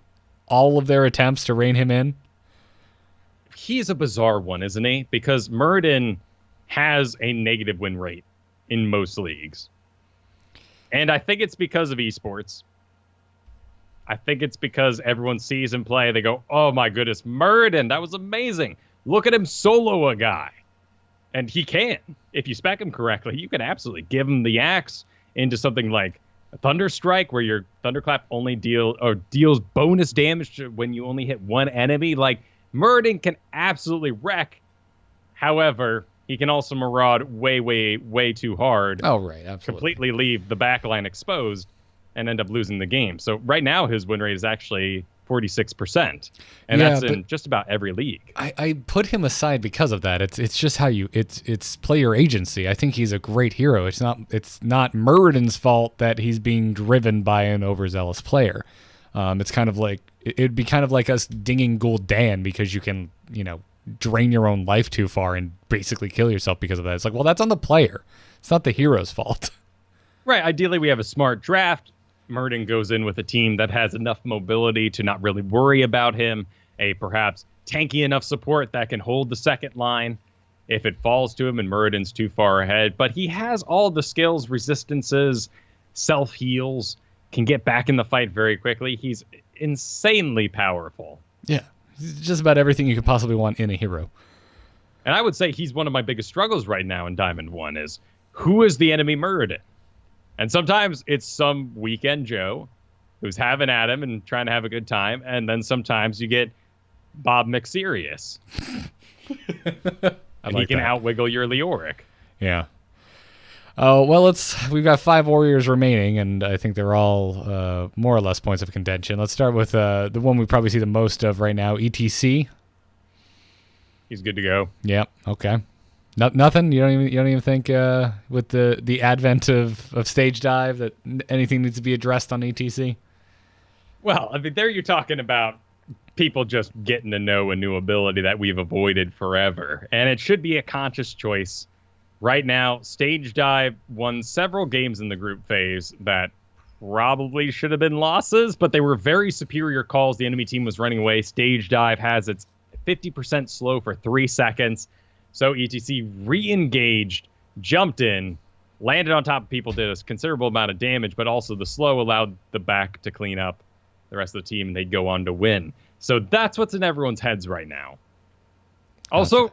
S1: all of their attempts to rein him in.
S2: He's a bizarre one, isn't he? Because Muradin has a negative win rate in most leagues. And I think it's because of esports. I think it's because everyone sees him play. They go, oh my goodness, Muradin, that was amazing. Look at him solo a guy. And he can. If you spec him correctly, you can absolutely give him the axe into something like a Thunderstrike, where your Thunderclap only deals bonus damage when you only hit one enemy. Like, Muradin can absolutely wreck. However, he can also maraud way, way, way too hard.
S1: Oh, right, absolutely.
S2: Completely leave the backline exposed and end up losing the game. So right now his win rate is actually 46%. And that's in just about every league.
S1: I put him aside because of that. It's just how it's player agency. I think he's a great hero. It's not Muradin's fault that he's being driven by an overzealous player. It's kind of like it'd be kind of like us dinging Gul'dan because you can, drain your own life too far and basically kill yourself because of that. It's like, well, that's on the player. It's not the hero's fault.
S2: Right. Ideally, we have a smart draft. Muradin goes in with a team that has enough mobility to not really worry about him. a perhaps tanky enough support that can hold the second line if it falls to him and Muradin's too far ahead. But he has all the skills, resistances, self-heals, can get back in the fight very quickly. He's insanely powerful.
S1: Yeah, he's just about everything you could possibly want in a hero.
S2: And I would say he's one of my biggest struggles right now in Diamond 1 is who is the enemy Muradin? And sometimes it's some weekend Joe who's having at him and trying to have a good time. And then sometimes you get Bob McSerious. And he can outwiggle your Leoric.
S1: Yeah. Oh, well, we've got 5 warriors remaining, and I think they're all more or less points of contention. Let's start with the one we probably see the most of right now, ETC.
S2: He's good to go.
S1: Yeah. Okay. Nothing. You don't even think with the advent of stage dive that anything needs to be addressed on ETC.
S2: Well, I mean, there you're talking about people just getting to know a new ability that we've avoided forever, and it should be a conscious choice. Right now, Stage Dive won several games in the group phase that probably should have been losses, but they were very superior calls. The enemy team was running away. Stage Dive has its 50% slow for 3 seconds. So ETC re-engaged, jumped in, landed on top of people, did a considerable amount of damage, but also the slow allowed the back to clean up the rest of the team, and they'd go on to win. So that's what's in everyone's heads right now. Also,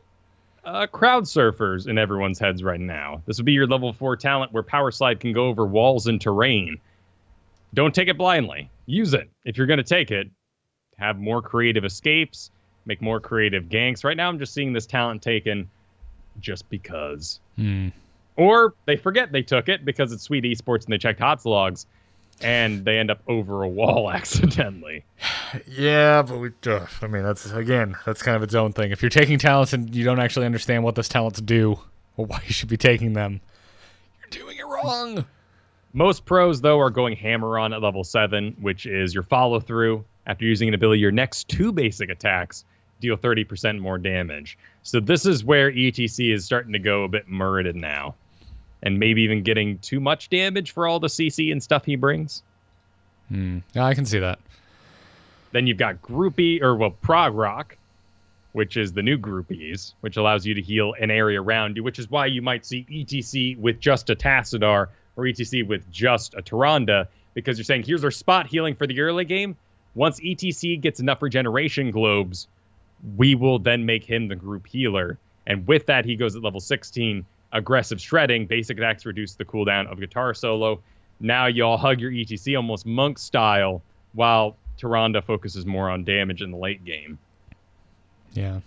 S2: crowd surfers in everyone's heads right now. This would be your level 4 talent where Power Slide can go over walls and terrain. Don't take it blindly. Use it. If you're going to take it, have more creative escapes, make more creative ganks. Right now, I'm just seeing this talent taken just because. Or they forget they took it because it's Sweet Esports and they checked HOTS logs, and they end up over a wall accidentally.
S1: Yeah, but I mean, that's kind of its own thing. If you're taking talents and you don't actually understand what those talents do or why you should be taking them, you're doing it wrong.
S2: Most pros, though, are going hammer on at level 7, which is your follow-through. After using an ability, your next 2 basic attacks deal 30% more damage. So this is where ETC is starting to go a bit Muradin now. And maybe even getting too much damage for all the CC and stuff he brings.
S1: Yeah, I can see that.
S2: Then you've got Prog Rock, which is the new Groupies, which allows you to heal an area around you, which is why you might see ETC with just a Tassadar or ETC with just a Tyrande, because you're saying, here's our spot healing for the early game. Once ETC gets enough regeneration globes, we will then make him the group healer. And with that, he goes at level 16, aggressive shredding, basic attacks reduce the cooldown of guitar solo. Now y'all hug your ETC almost monk style, while Tyrande focuses more on damage in the late game.
S1: Yeah.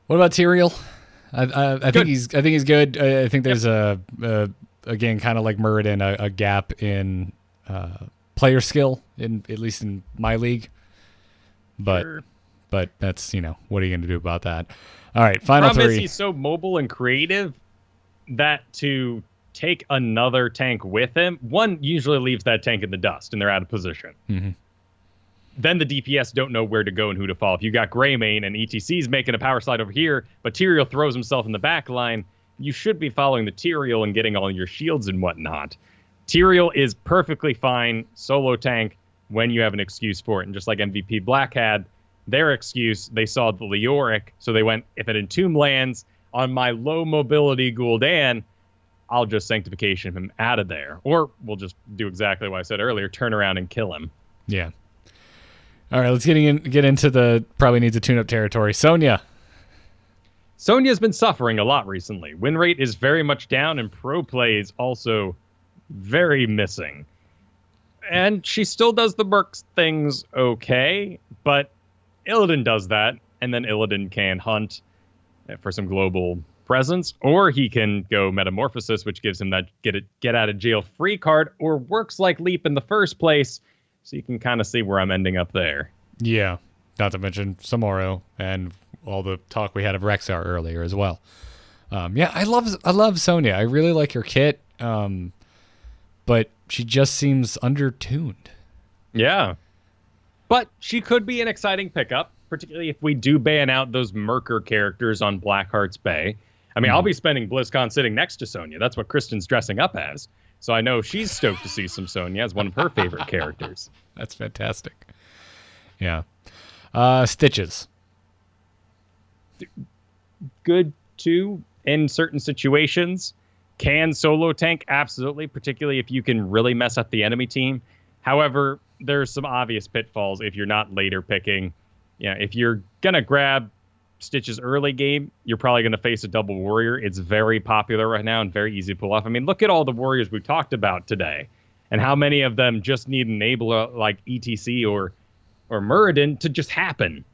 S1: What about Tyrael? I think he's good. I think there's again, kind of like Muradin, a gap in player skill, at least in my league. But that's, what are you going to do about that? All right, final
S2: Problem
S1: 3.
S2: Is he's so mobile and creative that to take another tank with him, one usually leaves that tank in the dust and they're out of position.
S1: Mm-hmm.
S2: Then the DPS don't know where to go and who to follow. If you got Greymane and ETC's making a power slide over here, but Tyrael throws himself in the back line, you should be following the Tyrael and getting all your shields and whatnot. Tyrael is perfectly fine solo tank when you have an excuse for it. And just like MVP Black had their excuse, they saw the Leoric, so they went, if an Entomb lands on my low mobility Gul'dan, I'll just Sanctification him out of there. Or we'll just do exactly what I said earlier, turn around and kill him.
S1: Yeah. All right, let's get into the probably needs a tune-up territory. Sonya.
S2: Sonya's been suffering a lot recently. Win rate is very much down, and pro play is also very missing. And she still does the Mercs things okay, but Illidan does that, and then Illidan can hunt for some global presence, or he can go Metamorphosis, which gives him that get out of jail free card, or works like Leap in the first place, so you can kind of see where I'm ending up there.
S1: Yeah, not to mention Samoro and all the talk we had of Rexar earlier as well. Yeah, I love Sonya. I really like her kit, but she just seems undertuned.
S2: Yeah. But she could be an exciting pickup, particularly if we do ban out those Merker characters on Blackheart's Bay. I mean, I'll be spending BlizzCon sitting next to Sonya. That's what Kristen's dressing up as. So I know she's stoked to see some Sonya as one of her favorite characters.
S1: That's fantastic. Yeah. Stitches.
S2: Good too in certain situations. Can solo tank? Absolutely, particularly if you can really mess up the enemy team. However, there's some obvious pitfalls if you're not later picking. Yeah, if you're going to grab Stitches early game, you're probably going to face a double warrior. It's very popular right now and very easy to pull off. I mean, look at all the warriors we talked about today and how many of them just need an enabler like ETC or Muradin to just happen.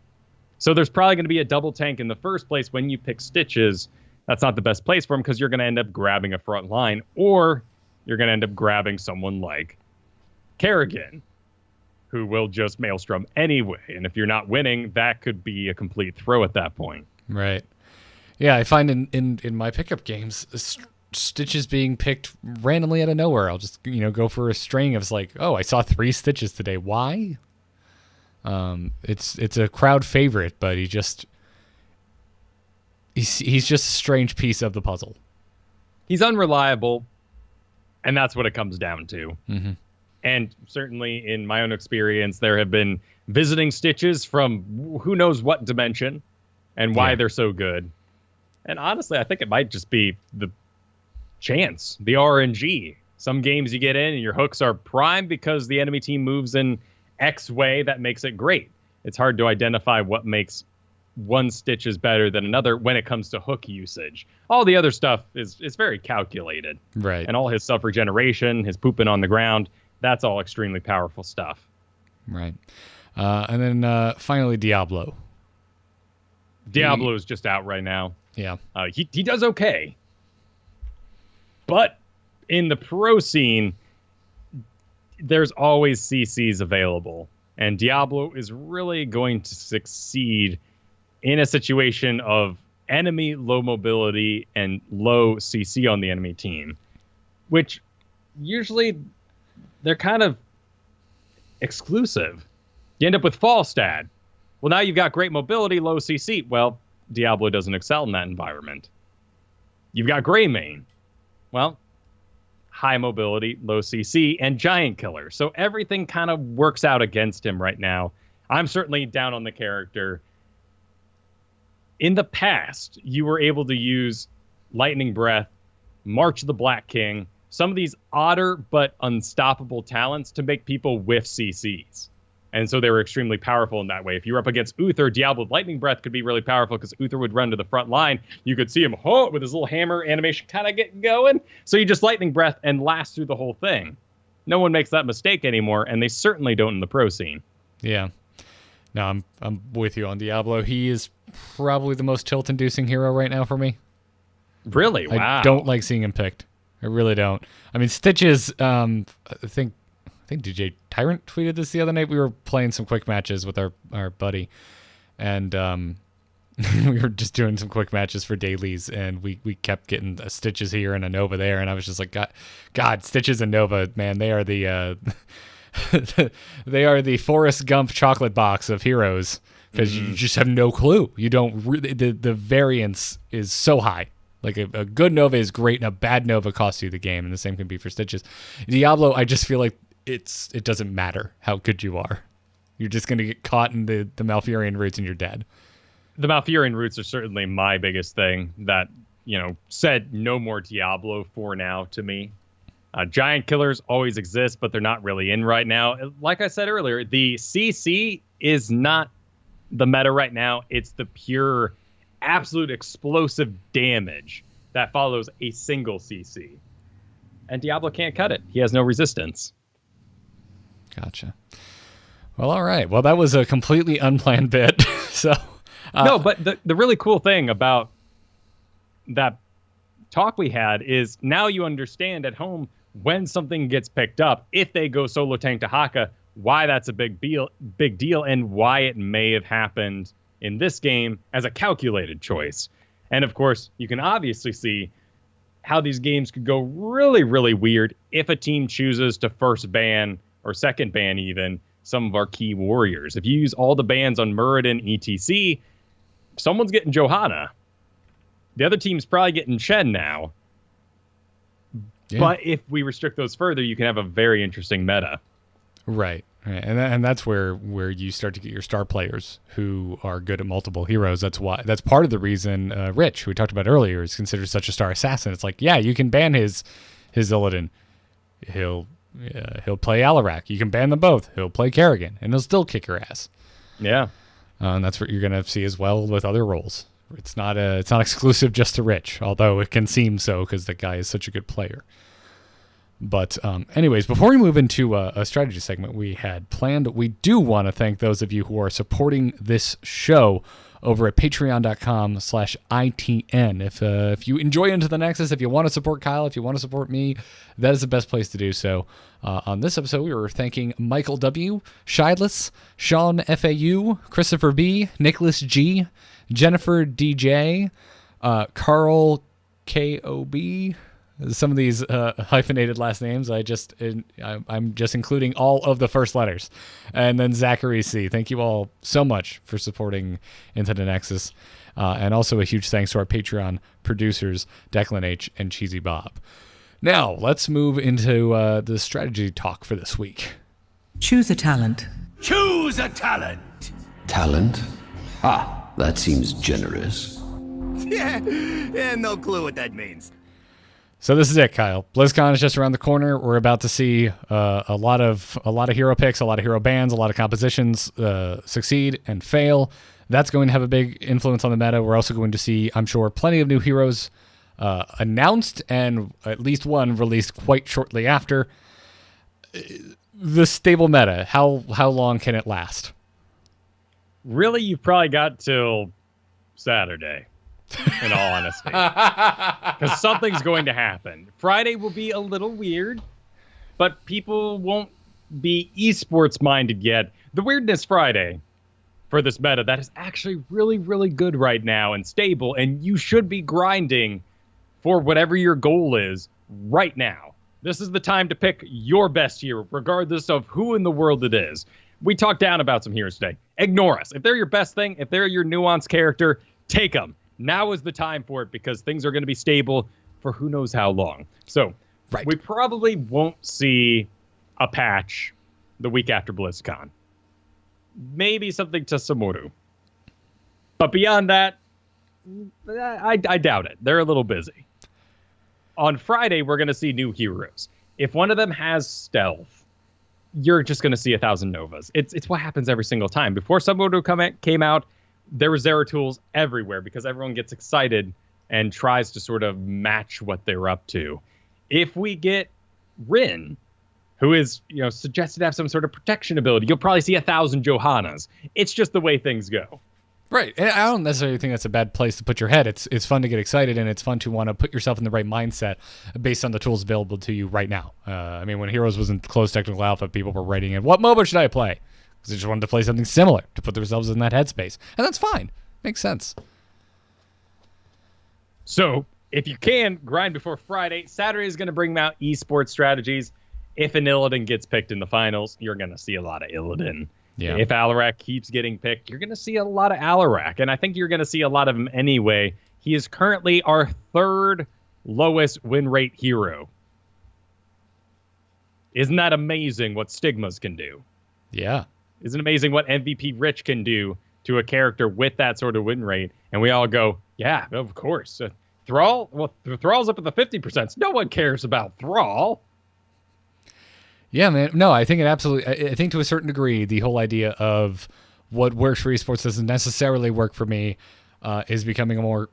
S2: So there's probably going to be a double tank in the first place when you pick Stitches. That's not the best place for him because you're going to end up grabbing a front line, or you're going to end up grabbing someone like Kerrigan, who will just Maelstrom anyway. And if you're not winning, that could be a complete throw at that point.
S1: Right. Yeah, I find in my pickup games, Stitches being picked randomly out of nowhere. I'll just, go for a string of like, oh, I saw 3 Stitches today. Why? It's a crowd favorite, but he's just a strange piece of the puzzle.
S2: He's unreliable, and that's what it comes down to.
S1: Mm-hmm.
S2: And certainly in my own experience, there have been visiting Stitches from who knows what dimension and why they're so good. And honestly, I think it might just be the chance, the RNG. Some games you get in and your hooks are prime because the enemy team moves in X way that makes it great. It's hard to identify what makes one Stitches better than another when it comes to hook usage. All the other stuff is very calculated.
S1: Right.
S2: And all his self-regeneration, his pooping on the ground, that's all extremely powerful stuff.
S1: Right. And then finally, Diablo.
S2: Diablo is just out right now.
S1: Yeah.
S2: He does okay. But in the pro scene, there's always CCs available. And Diablo is really going to succeed in a situation of enemy low mobility and low CC on the enemy team, which usually they're kind of exclusive. You end up with Falstad. Well, now you've got great mobility, low CC. Well, Diablo doesn't excel in that environment. You've got Greymane. Well, high mobility, low CC, and Giant Killer. So everything kind of works out against him right now. I'm certainly down on the character. In the past, you were able to use Lightning Breath, March of the Black King, some of these odder but unstoppable talents to make people whiff CCs. And so they were extremely powerful in that way. If you were up against Uther, Diablo Lightning Breath could be really powerful because Uther would run to the front line. You could see him with his little hammer animation kind of get going. So you just Lightning Breath and last through the whole thing. No one makes that mistake anymore, and they certainly don't in the pro scene.
S1: Yeah. No, I'm with you on Diablo. He is probably the most tilt-inducing hero right now for me.
S2: Really? Wow.
S1: I don't like seeing him picked. I really don't. I mean, Stitches, I think DJ Tyrant tweeted this the other night. We were playing some quick matches with our buddy, and we were just doing some quick matches for dailies, and we kept getting Stitches here and a Nova there, and I was just like, God, Stitches and Nova, man, they are the they are the Forrest Gump chocolate box of heroes because you just have no clue. You don't really, the variance is so high. Like a good Nova is great, and a bad Nova costs you the game, and the same can be for Stitches. Diablo, I just feel like it doesn't matter how good you are. You're just going to get caught in the Malfurion roots and you're dead.
S2: The Malfurion roots are certainly my biggest thing that, said no more Diablo for now to me. Giant Killers always exist, but they're not really in right now. Like I said earlier, the CC is not the meta right now. It's the pure, absolute explosive damage that follows a single CC. And Diablo can't cut it. He has no resistance.
S1: Gotcha. Well, all right. Well, that was a completely unplanned bit. So
S2: no, but the really cool thing about that talk we had is now you understand at home when something gets picked up, if they go solo tank to Haka, why that's a big deal, and why it may have happened in this game as a calculated choice. And of course, you can obviously see how these games could go really, really weird if a team chooses to first ban or second ban even some of our key warriors. If you use all the bans on Muradin, etc., someone's getting Johanna. The other team's probably getting Shen now. Yeah. But if we restrict those further, you can have a very interesting meta.
S1: Right. Right. And that's where you start to get your star players who are good at multiple heroes. That's part of the reason Rich, who we talked about earlier, is considered such a star assassin. It's like, yeah, you can ban his Illidan. He'll play Alarak. You can ban them both. He'll play Kerrigan, and he'll still kick your ass.
S2: Yeah.
S1: And that's what you're going to see as well with other roles. It's not exclusive just to Rich, although it can seem so because the guy is such a good player. But anyways, before we move into a strategy segment we had planned, we do want to thank those of you who are supporting this show over at patreon.com/ITN. If you enjoy Into the Nexus, if you want to support Kyle, if you want to support me, that is the best place to do so. On this episode, we were thanking Michael W., Shyless, Sean FAU, Christopher B., Nicholas G., Jennifer DJ, Carl KOB. Some of these hyphenated last names, I'm just including all of the first letters. And then Zachary C. Thank you all so much for supporting Into the Nexus. And also a huge thanks to our Patreon producers, Declan H. and Cheesy Bob. Now, let's move into the strategy talk for this week.
S3: Choose a talent.
S4: Choose a talent!
S5: Talent? Ah, that seems generous.
S4: Yeah, no clue what that means.
S1: So this is it, Kyle. BlizzCon is just around the corner. We're about to see a lot of hero picks, a lot of hero bans, a lot of compositions succeed and fail. That's going to have a big influence on the meta. We're also going to see, I'm sure, plenty of new heroes announced and at least one released quite shortly after. The stable meta, how long can it last?
S2: Really, you've probably got till Saturday. In all honesty, because something's going to happen. Friday will be a little weird, but people won't be esports minded yet. The weirdness Friday for this meta that is actually really, really good right now and stable, and you should be grinding for whatever your goal is right now. This is the time to pick your best hero, regardless of who in the world it is. We talked down about some heroes today. Ignore us. If they're your best thing, if they're your nuanced character, take them. Now is the time for it because things are going to be stable for who knows how long. So we probably won't see a patch the week after BlizzCon. Maybe something to Samuru. But beyond that, I doubt it. They're a little busy. On Friday, we're going to see new heroes. If one of them has stealth, you're just going to see 1,000 Novas. It's what happens every single time. Before Samuru came out, there were Zeratul everywhere because everyone gets excited and tries to sort of match what they're up to. If we get Rin, who is, suggested to have some sort of protection ability, you'll probably see 1,000 Johannas. It's just the way things go. Right. And I don't necessarily think that's a bad place to put your head. It's fun to get excited, and it's fun to want to put yourself in the right mindset based on the tools available to you right now. When Heroes was in closed technical alpha, people were writing in, what MOBA should I play? Because they just wanted to play something similar to put themselves in that headspace. And that's fine. Makes sense. So, if you can, grind before Friday. Saturday is going to bring out esports strategies. If an Illidan gets picked in the finals, you're going to see a lot of Illidan. Yeah. If Alarak keeps getting picked, you're going to see a lot of Alarak. And I think you're going to see a lot of him anyway. He is currently our third lowest win rate hero. Isn't that amazing what Stigmas can do? Yeah. Isn't it amazing what MVP Rich can do to a character with that sort of win rate? And we all go, yeah, of course. Thrall? Well, Thrall's up at the 50%. No one cares about Thrall. Yeah, man. No, I think it absolutely... I think to a certain degree, the whole idea of what works for esports doesn't necessarily work for me is becoming a more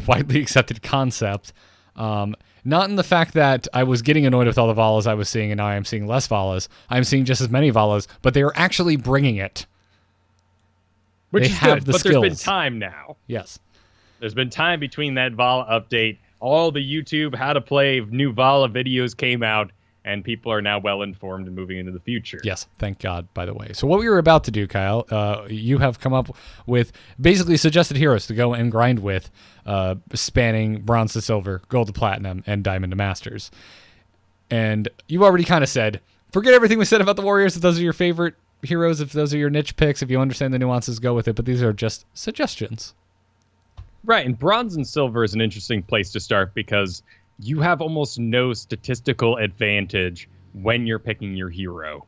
S2: widely accepted concept. Not in the fact that I was getting annoyed with all the Valas I was seeing, and now I am seeing less Valas. I'm seeing just as many Valas, but they are actually bringing it. Which is good, but skills. There's been time now. Yes. There's been time between that Vala update. All the YouTube how to play new Vala videos came out, and people are now well-informed and moving into the future. Yes, thank God, by the way. So what we were about to do, Kyle, you have come up with basically suggested heroes to go and grind with, spanning bronze to silver, gold to platinum, and diamond to masters. And you already kind of said, forget everything we said about the Warriors if those are your favorite heroes, if those are your niche picks, if you understand the nuances, go with it. But these are just suggestions. Right, and bronze and silver is an interesting place to start because you have almost no statistical advantage when you're picking your hero.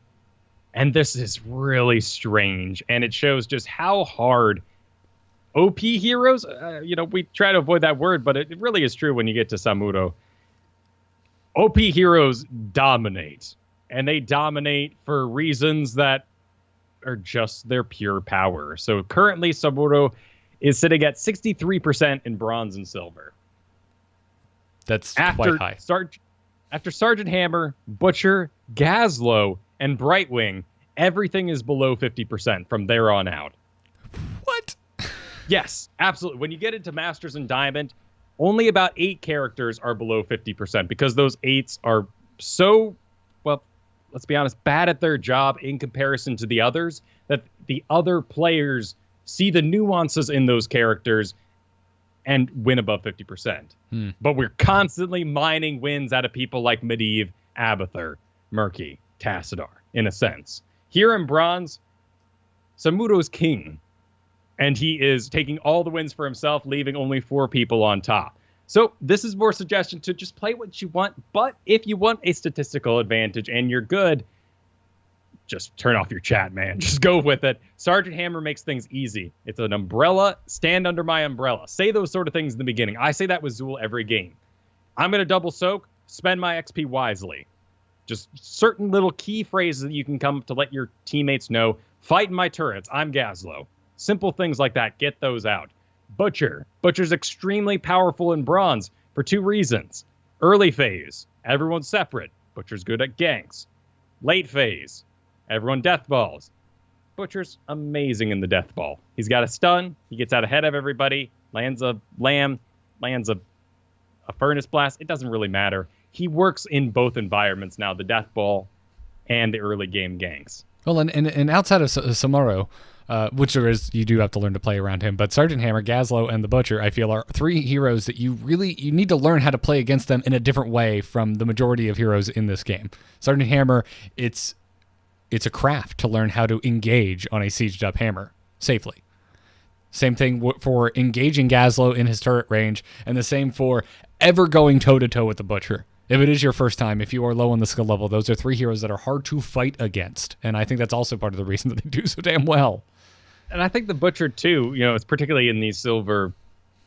S2: And this is really strange, and it shows just how hard OP heroes, we try to avoid that word, but it really is true when you get to Samuro. OP heroes dominate, and they dominate for reasons that are just their pure power. So currently, Samuro is sitting at 63% in bronze and silver.
S1: That's quite high.
S2: After Sergeant Hammer, Butcher, Gazlo, and Brightwing, everything is below 50% from there on out.
S1: What?
S2: Yes, absolutely. When you get into Masters and Diamond, only about 8 characters are below 50% because those 8s are so, well, let's be honest, bad at their job in comparison to the others that the other players see the nuances in those characters and win above 50%. But we're constantly mining wins out of people like Medivh, Abathur, Murky, Tassadar, in a sense. Here in Bronze, Samuro's king, and he is taking all the wins for himself, leaving only 4 people on top. So this is more suggestion to just play what you want, but if you want a statistical advantage and you're good, just turn off your chat, man. Just go with it. Sergeant Hammer makes things easy. It's an umbrella. Stand under my umbrella. Say those sort of things in the beginning. I say that with Zool every game. I'm going to double soak. Spend my XP wisely. Just certain little key phrases that you can come up to let your teammates know. Fight in my turrets. I'm Gazlo. Simple things like that. Get those out. Butcher. Butcher's extremely powerful in bronze for 2 reasons. Early phase. Everyone's separate. Butcher's good at ganks. Late phase. Everyone death balls. Butcher's amazing in the death ball. He's got a stun. He gets out ahead of everybody. Lands a lamb. Lands a furnace blast. It doesn't really matter. He works in both environments now, the death ball and the early game ganks.
S1: Well, and outside of Samuro, which there is, you do have to learn to play around him, but Sergeant Hammer, Gazlo, and the Butcher, I feel, are 3 heroes that you need to learn how to play against them in a different way from the majority of heroes in this game. Sergeant Hammer, it's a craft to learn how to engage on a sieged up hammer safely. Same thing for engaging Gazlo in his turret range, and the same for ever going toe-to-toe with the Butcher. If it is your first time, if you are low on the skill level, those are 3 heroes that are hard to fight against, and I think that's also part of the reason that they do so damn well.
S2: And I think the Butcher, too, it's particularly in these silver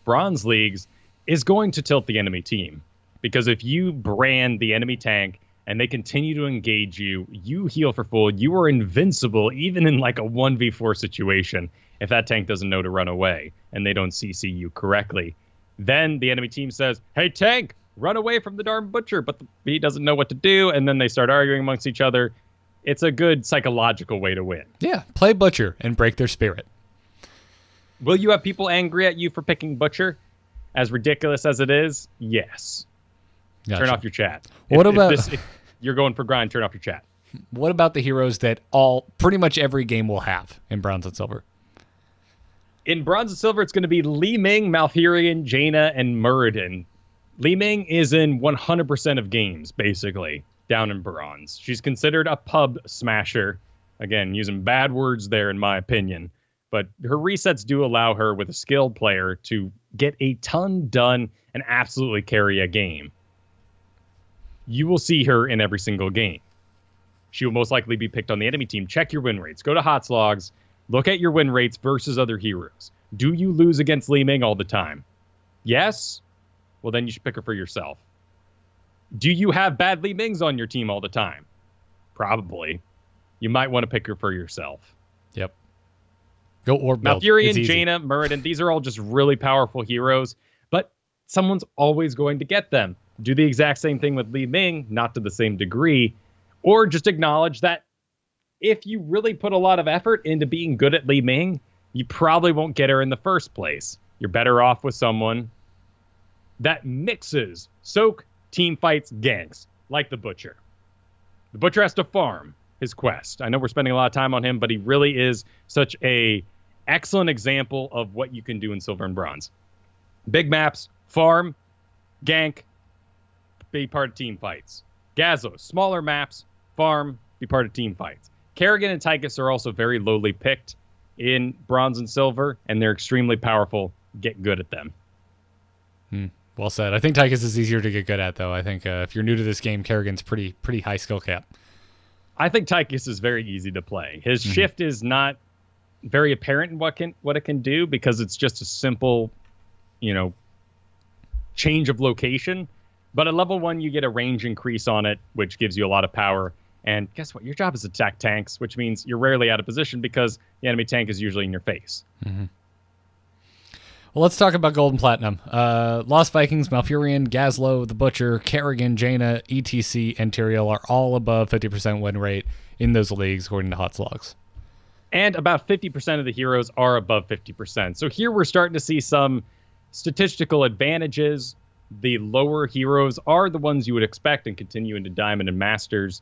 S2: bronze leagues, is going to tilt the enemy team. Because if you brand the enemy tank and they continue to engage you, you heal for full, you are invincible even in like a 1v4 situation if that tank doesn't know to run away and they don't CC you correctly. Then the enemy team says, hey, tank, run away from the darn Butcher, but he doesn't know what to do, and then they start arguing amongst each other. It's a good psychological way to win.
S1: Yeah, play Butcher and break their spirit.
S2: Will you have people angry at you for picking Butcher? As ridiculous as it is, yes. Gotcha. Turn off your chat. If you're going for grind, turn off your chat.
S1: What about the heroes that pretty much every game will have in Bronze and Silver?
S2: In Bronze and Silver, it's going to be Li Ming, Malfurion, Jaina, and Muradin. Li Ming is in 100% of games, basically, down in Bronze. She's considered a pub smasher. Again, using bad words there, in my opinion. But her resets do allow her, with a skilled player, to get a ton done and absolutely carry a game. You will see her in every single game. She will most likely be picked on the enemy team. Check your win rates. Go to Hots Logs. Look at your win rates versus other heroes. Do you lose against Li Ming all the time? Yes? Well, then you should pick her for yourself. Do you have bad Li Mings on your team all the time? Probably. You might want to pick her for yourself.
S1: Yep. Go orb build.
S2: Malfurion, Jaina, Muradin, these are all just really powerful heroes, but someone's always going to get them. Do the exact same thing with Li Ming, not to the same degree, or just acknowledge that if you really put a lot of effort into being good at Li Ming, you probably won't get her in the first place. You're better off with someone that mixes soak, team fights, ganks, like the Butcher. The Butcher has to farm his quest. I know we're spending a lot of time on him, but he really is such a excellent example of what you can do in Silver and Bronze. Big maps, farm, gank, be part of team fights. Gazlo, smaller maps, farm, be part of team fights. Kerrigan and Tychus are also very lowly picked in Bronze and Silver, and they're extremely powerful. Get good at them.
S1: Well said. I think Tychus is easier to get good at, though. I think if you're new to this game, Kerrigan's pretty high skill cap.
S2: I think Tychus is very easy to play. His shift is not very apparent in what it can do because it's just a simple, change of location. But at level 1, you get a range increase on it, which gives you a lot of power. And guess what? Your job is to attack tanks, which means you're rarely out of position because the enemy tank is usually in your face.
S1: Mm-hmm. Well, let's talk about Gold and Platinum. Lost Vikings, Malfurion, Gazlowe, The Butcher, Kerrigan, Jaina, ETC, and Tyrael are all above 50% win rate in those leagues, according to Hot Slogs.
S2: And about 50% of the heroes are above 50%. So here we're starting to see some statistical advantages. The lower heroes are the ones you would expect and continue into Diamond and Masters.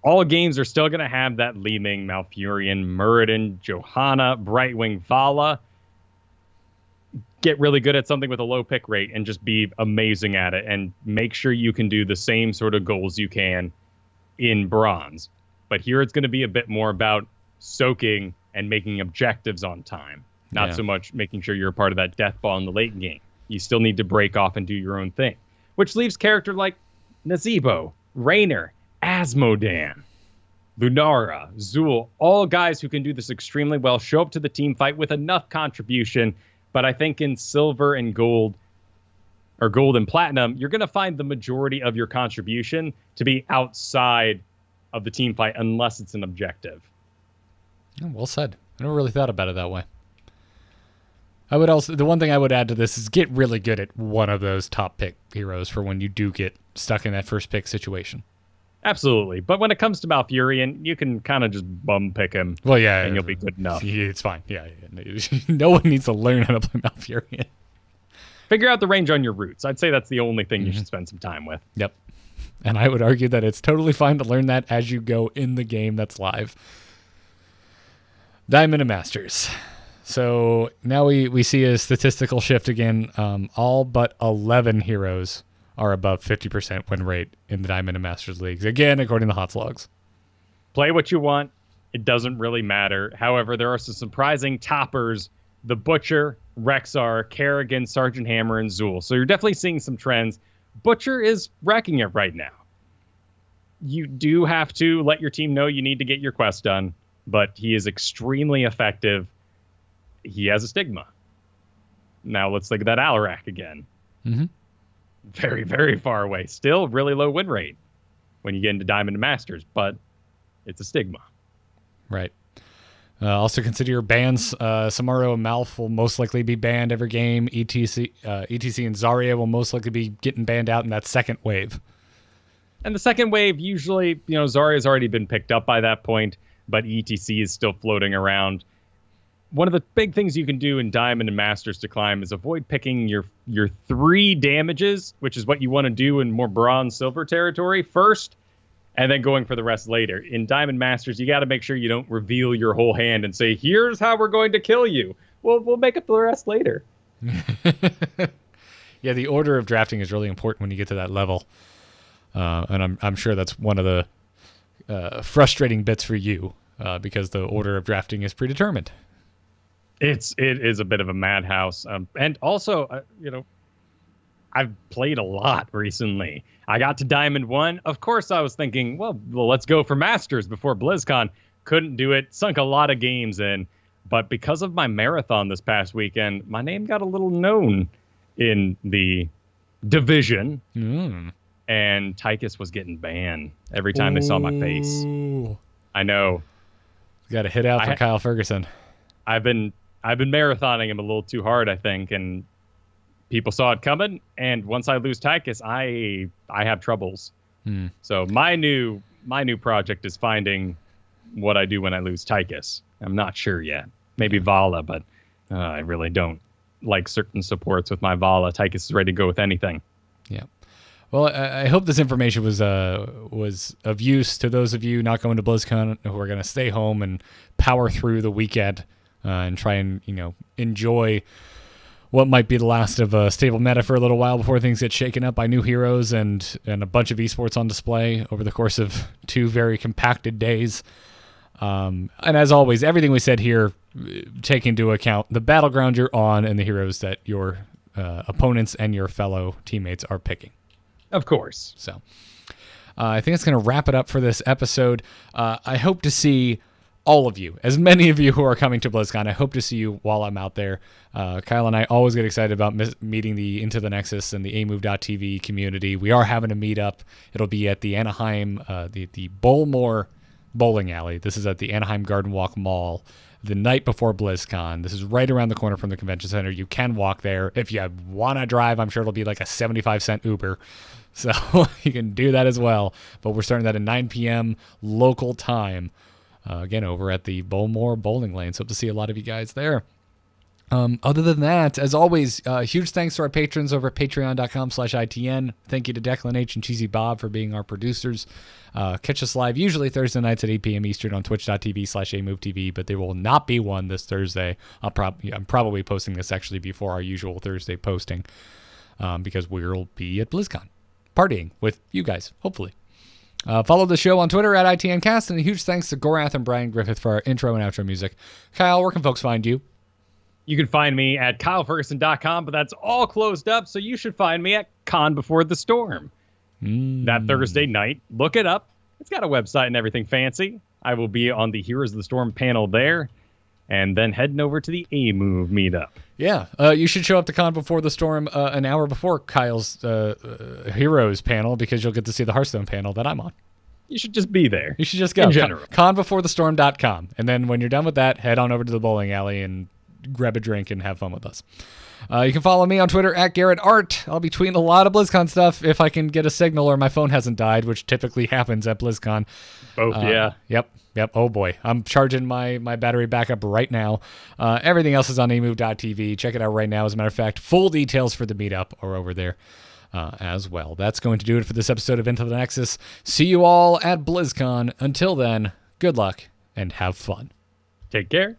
S2: All games are still going to have that Li Ming, Malfurion, Muradin, Johanna, Brightwing, Vala. Get really good at something with a low pick rate and just be amazing at it and make sure you can do the same sort of goals you can in Bronze. But here it's going to be a bit more about soaking and making objectives on time. Not so much making sure you're a part of that death ball in the late game. You still need to break off and do your own thing. Which leaves character like Nazebo, Raynor, Asmodan, Lunara, Zul, all guys who can do this extremely well, show up to the team fight with enough contribution. But I think in Silver and Gold, or Gold and Platinum, you're going to find the majority of your contribution to be outside of the team fight unless it's an objective.
S1: Well said. I never really thought about it that way. I would also, the one thing I would add to this is get really good at one of those top pick heroes for when you do get stuck in that first pick situation.
S2: Absolutely. But when it comes to Malfurion, you can kind of just bum pick him.
S1: Well, yeah.
S2: And you'll be good enough.
S1: It's fine. Yeah. No one needs to learn how to play Malfurion.
S2: Figure out the range on your roots. I'd say that's the only thing you should spend some time with.
S1: Yep. And I would argue that it's totally fine to learn that as you go in the game that's live. Diamond and Masters. So now we see a statistical shift again. All but 11 heroes are above 50% win rate in the Diamond and Masters leagues. Again, according to Hot Slogs.
S2: Play what you want. It doesn't really matter. However, there are some surprising toppers. The Butcher, Rexar, Kerrigan, Sergeant Hammer, and Zul. So you're definitely seeing some trends. Butcher is wrecking it right now. You do have to let your team know you need to get your quest done, but he is extremely effective. He has a stigma. Now let's look at that Alarak again.
S1: Mm-hmm.
S2: Very, very far away. Still really low win rate when you get into Diamond and Masters, but it's a stigma.
S1: Right. Also consider your bans. Samaro and Malf will most likely be banned every game. ETC and Zarya will most likely be getting banned out in that second wave.
S2: And the second wave, usually, Zarya's already been picked up by that point, but ETC is still floating around. One of the big things you can do in Diamond and Masters to climb is avoid picking your 3 damages, which is what you want to do in more Bronze Silver territory first, and then going for the rest later. In Diamond Masters, you got to make sure you don't reveal your whole hand and say, here's how we're going to kill you. We'll make up the rest later.
S1: Yeah, the order of drafting is really important when you get to that level. And I'm sure that's one of the frustrating bits for you because the order of drafting is predetermined.
S2: It is a bit of a madhouse. And also, I've played a lot recently. I got to Diamond 1. Of course, I was thinking, well, let's go for Masters before BlizzCon. Couldn't do it. Sunk a lot of games in. But because of my marathon this past weekend, my name got a little known in the division. And Tychus was getting banned every time they saw my face. I know.
S1: Got to hit out for Kyle Fergusson.
S2: I've been marathoning him a little too hard, I think, and people saw it coming. And once I lose Tychus, I have troubles. So my new project is finding what I do when I lose Tychus. I'm not sure yet. Maybe Vala, but I really don't like certain supports with my Vala. Tychus is ready to go with anything.
S1: Yeah. Well, I hope this information was of use to those of you not going to BlizzCon who are going to stay home and power through the weekend and try and enjoy what might be the last of a stable meta for a little while before things get shaken up by new heroes and a bunch of esports on display over the course of 2 very compacted days. And as always, everything we said here, take into account the battleground you're on and the heroes that your opponents and your fellow teammates are picking.
S2: Of course.
S1: So, I think it's going to wrap it up for this episode. I hope to see all of you, as many of you who are coming to BlizzCon. I hope to see you while I'm out there. Kyle and I always get excited about meeting the Into the Nexus and the amove.tv community. We are having a meetup. It'll be at the Anaheim, the Bowlmore Bowling Alley. This is at the Anaheim Garden Walk Mall the night before BlizzCon. This is right around the corner from the convention center. You can walk there. If you want to drive, I'm sure it'll be like a 75-cent Uber. So you can do that as well. But we're starting that at 9 p.m. local time. Again, over at the Bowlmore Bowling Lane. So hope to see a lot of you guys there. Other than that, as always, huge thanks to our patrons over at patreon.com/ITN. Thank you to Declan H and Cheesy Bob for being our producers. Catch us live usually Thursday nights at 8 p.m. Eastern on twitch.tv/amovetv, but there will not be one this Thursday. I'm probably posting this actually before our usual Thursday posting because we'll be at BlizzCon partying with you guys, hopefully. Follow the show on Twitter at ITNcast, and a huge thanks to Gorath and Brian Griffith for our intro and outro music. Kyle, where can folks find you?
S2: You can find me at KyleFergusson.com, but that's all closed up, so you should find me at Con Before the Storm. That Thursday night. Look it up. It's got a website and everything fancy. I will be on the Heroes of the Storm panel there, and then heading over to the A-Move meetup.
S1: Yeah, you should show up to Con Before the Storm an hour before Kyle's Heroes panel, because you'll get to see the Hearthstone panel that I'm on.
S2: You should just be there.
S1: You should just go.
S2: In general.
S1: Conbeforethestorm.com. And then when you're done with that, head on over to the bowling alley and grab a drink and have fun with us. You can follow me on Twitter at Garrett Art. I'll be tweeting a lot of BlizzCon stuff if I can get a signal or my phone hasn't died, which typically happens at BlizzCon.
S2: Both, yeah.
S1: Yep. Oh boy. I'm charging my battery backup right now. Everything else is on amove.tv. Check it out right now. As a matter of fact, full details for the meetup are over there as well. That's going to do it for this episode of Into the Nexus. See you all at BlizzCon. Until then, good luck and have fun.
S2: Take care.